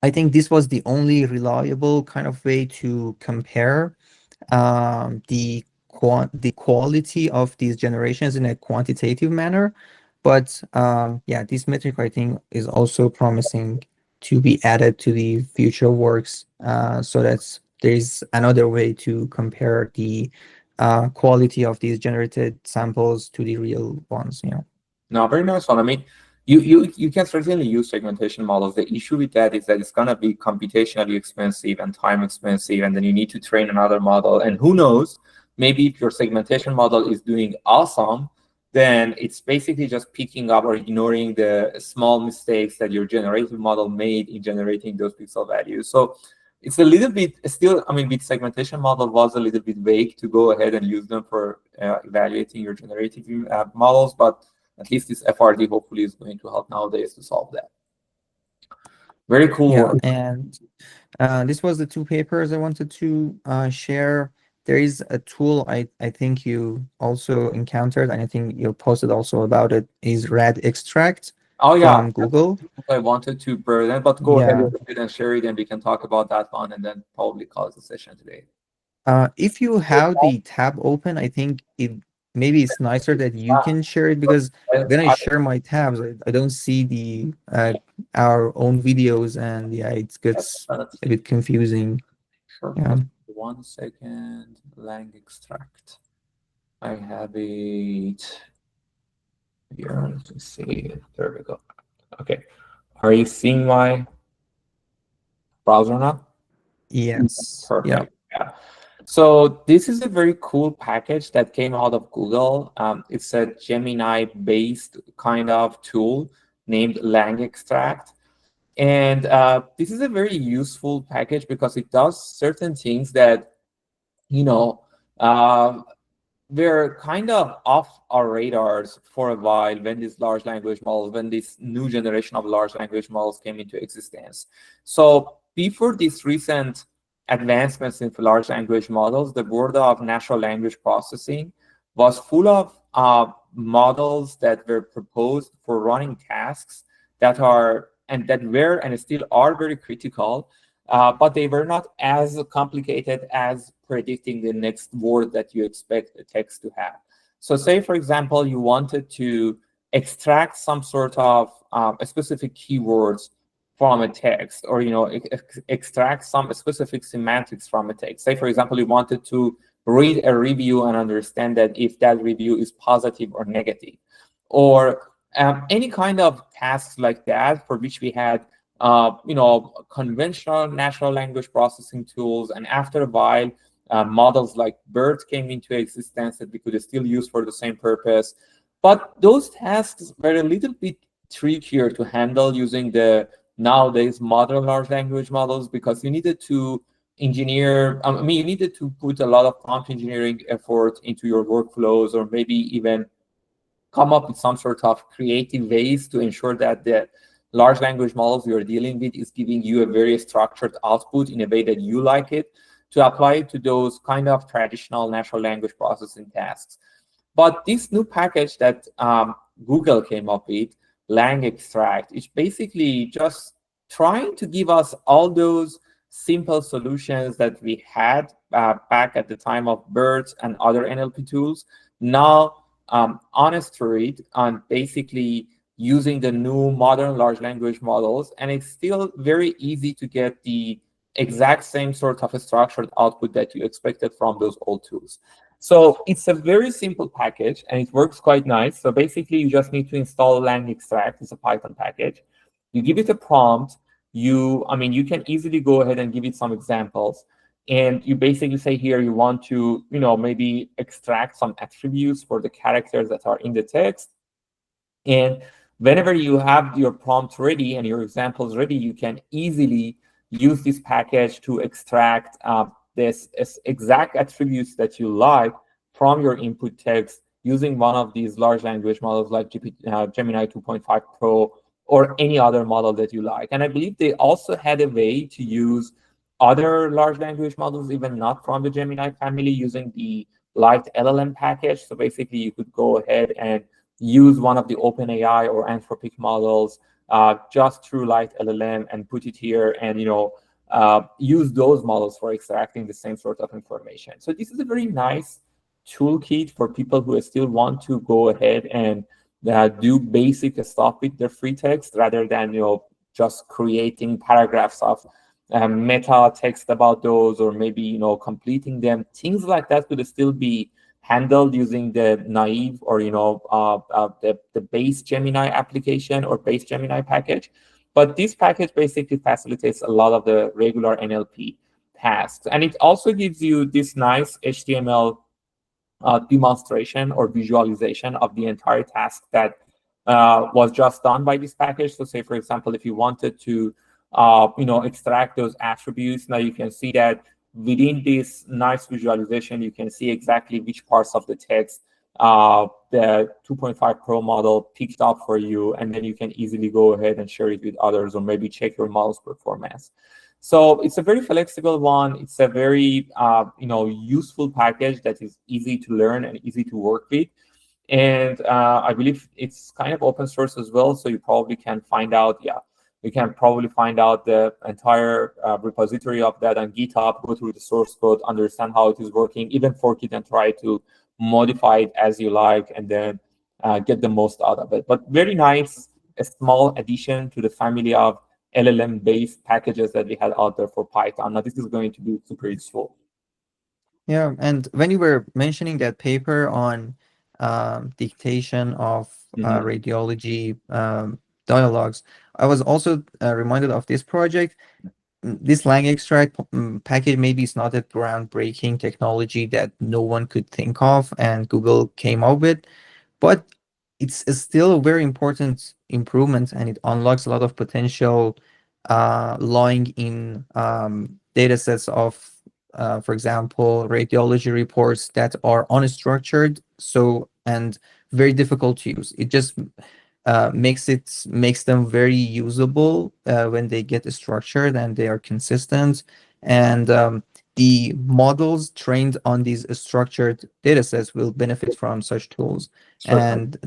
I think this was the only reliable kind of way to compare the quality of these generations in a quantitative manner. But yeah, this metric, I think, is also promising to be added to the future works, so that there's another way to compare the quality of these generated samples to the real ones. No, very nice one. I mean, you can certainly use segmentation models. The issue with that is that it's going to be computationally expensive and time expensive, and then you need to train another model. And who knows, maybe if your segmentation model is doing awesome, then it's basically just picking up or ignoring the small mistakes that your generative model made in generating those pixel values. So it's a little bit still, I mean, with segmentation model was a little bit vague to go ahead and use them for evaluating your generative models, but at least this FRD hopefully is going to help nowadays to solve that. Very cool work. And this was the two papers I wanted to share. There is a tool I think you also encountered, and I think you posted also about it, is RadExtract from Google. I wanted to present, but go ahead and share it, and we can talk about that one, and then probably close the session today. If you have the tab open, I think maybe it's nicer that you can share it, because when I share my tabs, I don't see the our own videos, and yeah, it gets a bit confusing. Sure. 1 second. Lang extract. I have it here. Let's see. There we go. Okay. Are you seeing my browser now? Yes. Perfect. Yeah. So this is a very cool package that came out of Google. It's a Gemini-based kind of tool named Lang Extract. And this is a very useful package because it does certain things that, were kind of off our radars for a while when these large language models, when this new generation of large language models came into existence. So before these recent advancements in large language models, the world of natural language processing was full of models that were proposed for running tasks that are that were and still are very critical, but they were not as complicated as predicting the next word that you expect the text to have. So say, for example, you wanted to extract some sort of specific keywords from a text, or extract some specific semantics from a text. Say, for example, you wanted to read a review and understand that if that review is positive or negative, or any kind of tasks like that for which we had conventional natural language processing tools. And after a while, models like BERT came into existence that we could still use for the same purpose. But those tasks were a little bit trickier to handle using the nowadays modern large language models, because you needed to engineer, you needed to put a lot of prompt engineering effort into your workflows, or maybe even come up with some sort of creative ways to ensure that the large language models you're dealing with is giving you a very structured output in a way that you like it, to apply it to those kind of traditional natural language processing tasks. But this new package that Google came up with, LangExtract, is basically just trying to give us all those simple solutions that we had back at the time of BERT and other NLP tools, now on a steroid, on basically using the new modern large language models. And it's still very easy to get the exact same sort of a structured output that you expected from those old tools. So it's a very simple package, and it works quite nice. So basically, you just need to install LangExtract. It's a Python package. You give it a prompt. You can easily go ahead and give it some examples. And you basically say here you want to, maybe extract some attributes for the characters that are in the text. And whenever you have your prompt ready and your examples ready, you can easily use this package to extract this exact attributes that you like from your input text using one of these large language models like Gemini 2.5 Pro or any other model that you like. And I believe they also had a way to use other large language models, even not from the Gemini family, using the light LLM package. So basically, you could go ahead and use one of the OpenAI or Anthropic models just through light LLM and put it here, and use those models for extracting the same sort of information. So this is a very nice toolkit for people who still want to go ahead and do basic stuff with their free text, rather than just creating paragraphs of meta text about those, or maybe completing them. Things like that could still be handled using the naive or the base Gemini application or base Gemini package. But this package basically facilitates a lot of the regular NLP tasks, and it also gives you this nice HTML demonstration or visualization of the entire task that was just done by this package. So say, for example, if you wanted to extract those attributes, now you can see that within this nice visualization, you can see exactly which parts of the text the 2.5 Pro model picked up for you, and then you can easily go ahead and share it with others, or maybe check your model's performance. So it's a very flexible one. It's a very useful package that is easy to learn and easy to work with. And I believe it's kind of open source as well, so you probably can find out, you can probably find out the entire repository of that on GitHub, go through the source code, understand how it is working, even fork it and try to modify it as you like, and then get the most out of it. But very nice, a small addition to the family of LLM-based packages that we had out there for Python. Now, this is going to be super useful. Yeah, and when you were mentioning that paper on dictation of radiology dialogues, I was also reminded of this project. This LangExtract package maybe is not a groundbreaking technology that no one could think of and Google came up with, but it's still a very important improvement, and it unlocks a lot of potential lying in data sets of for example, radiology reports that are unstructured, and very difficult to use. It just makes them very usable when they get structured and they are consistent. And the models trained on these structured data sets will benefit from such tools. Certainly.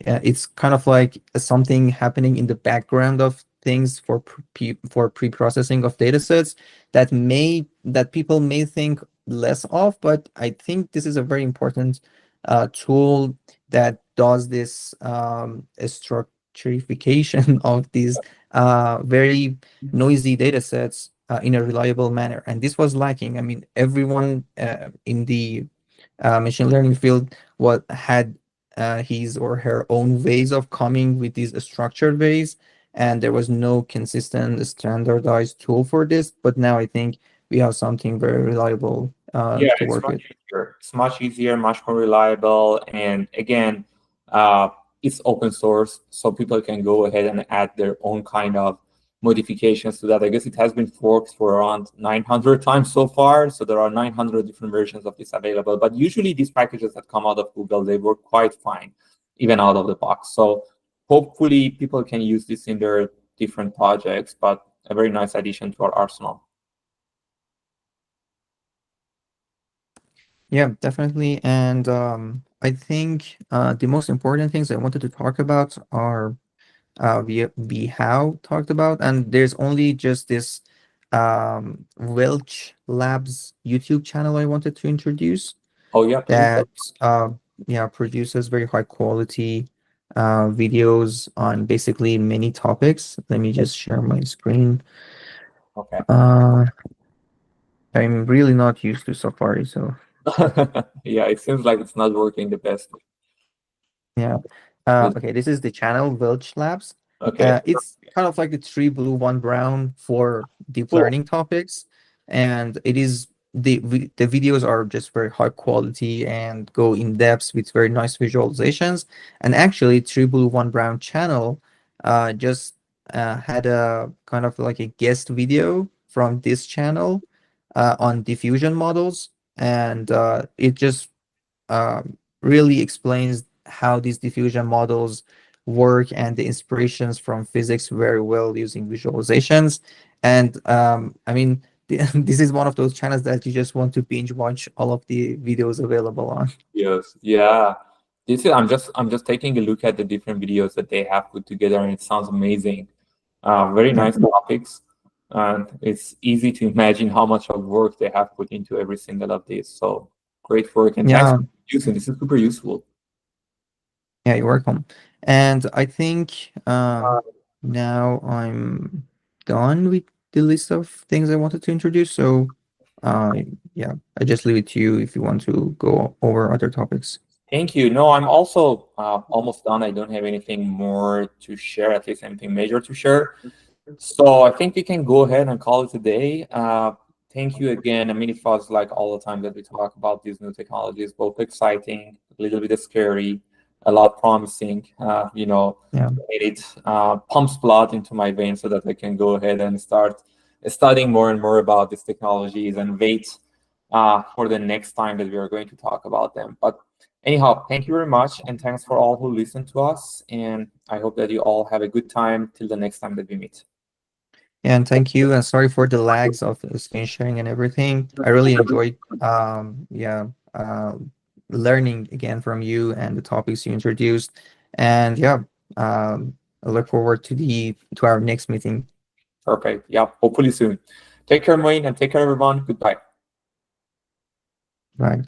And it's kind of like something happening in the background of things for pre-processing of data sets that people may think less of, but I think this is a very important tool that does this structurification of these very noisy data sets in a reliable manner. And this was lacking. I mean, everyone in the machine learning field had his or her own ways of coming with these structured ways, and there was no consistent standardized tool for this. But now I think we have something very reliable Yeah, to it's work much with. easier. It's much easier, much more reliable, and again, it's open source, so people can go ahead and add their own kind of modifications to that. I guess it has been forked for around 900 times so far, so there are 900 different versions of this available. But usually these packages that come out of Google, they work quite fine, even out of the box. So hopefully people can use this in their different projects, but a very nice addition to our arsenal. Yeah, definitely. And I think the most important things I wanted to talk about are we have talked about, and there's only just this Welch Labs YouTube channel I wanted to introduce Oh yeah, please. that yeah, produces very high quality videos on basically many topics. Let me just share my screen. Okay. I'm really not used to Safari, so Yeah, it seems like it's not working the best. yeah. Yes. Okay, this is the channel Welch Labs. Okay, It's kind of like the three blue, one brown for deep cool. learning topics, and it is the videos are just very high quality and go in depth with very nice visualizations. And actually, three blue, one brown channel just had a kind of like a guest video from this channel on diffusion models, and it just really explains how these diffusion models work and the inspirations from physics very well using visualizations. And I mean, this is one of those channels that you just want to binge watch all of the videos available on. Yes, yeah. This is I'm just taking a look at the different videos that they have put together, and it sounds amazing. Very Yeah, nice topics, and it's easy to imagine how much of work they have put into every single of these. So great work, and thanks yeah, for using. This is super useful. yeah, you're welcome. And I think now I'm done with the list of things I wanted to introduce. So uh, yeah, I just leave it to you if you want to go over other topics. Thank you. No, I'm also almost done. I don't have anything more to share, at least anything major to share. So I think we can go ahead and call it a day. Thank you again. I mean, it was like all the time that we talk about these new technologies, both exciting, a little bit scary, a lot promising. Yeah. It pumps blood into my veins so that I can go ahead and start studying more and more about these technologies and wait for the next time that we are going to talk about them. But anyhow, thank you very much, and thanks for all who listened to us. And I hope that you all have a good time till the next time that we meet. And thank you. And sorry for the lags of the screen sharing and everything. I really enjoyed yeah, learning again from you and the topics you introduced. And yeah, I look forward to our next meeting. Perfect. Yeah, hopefully soon. Take care, Moein, and take care, everyone. Goodbye. Bye.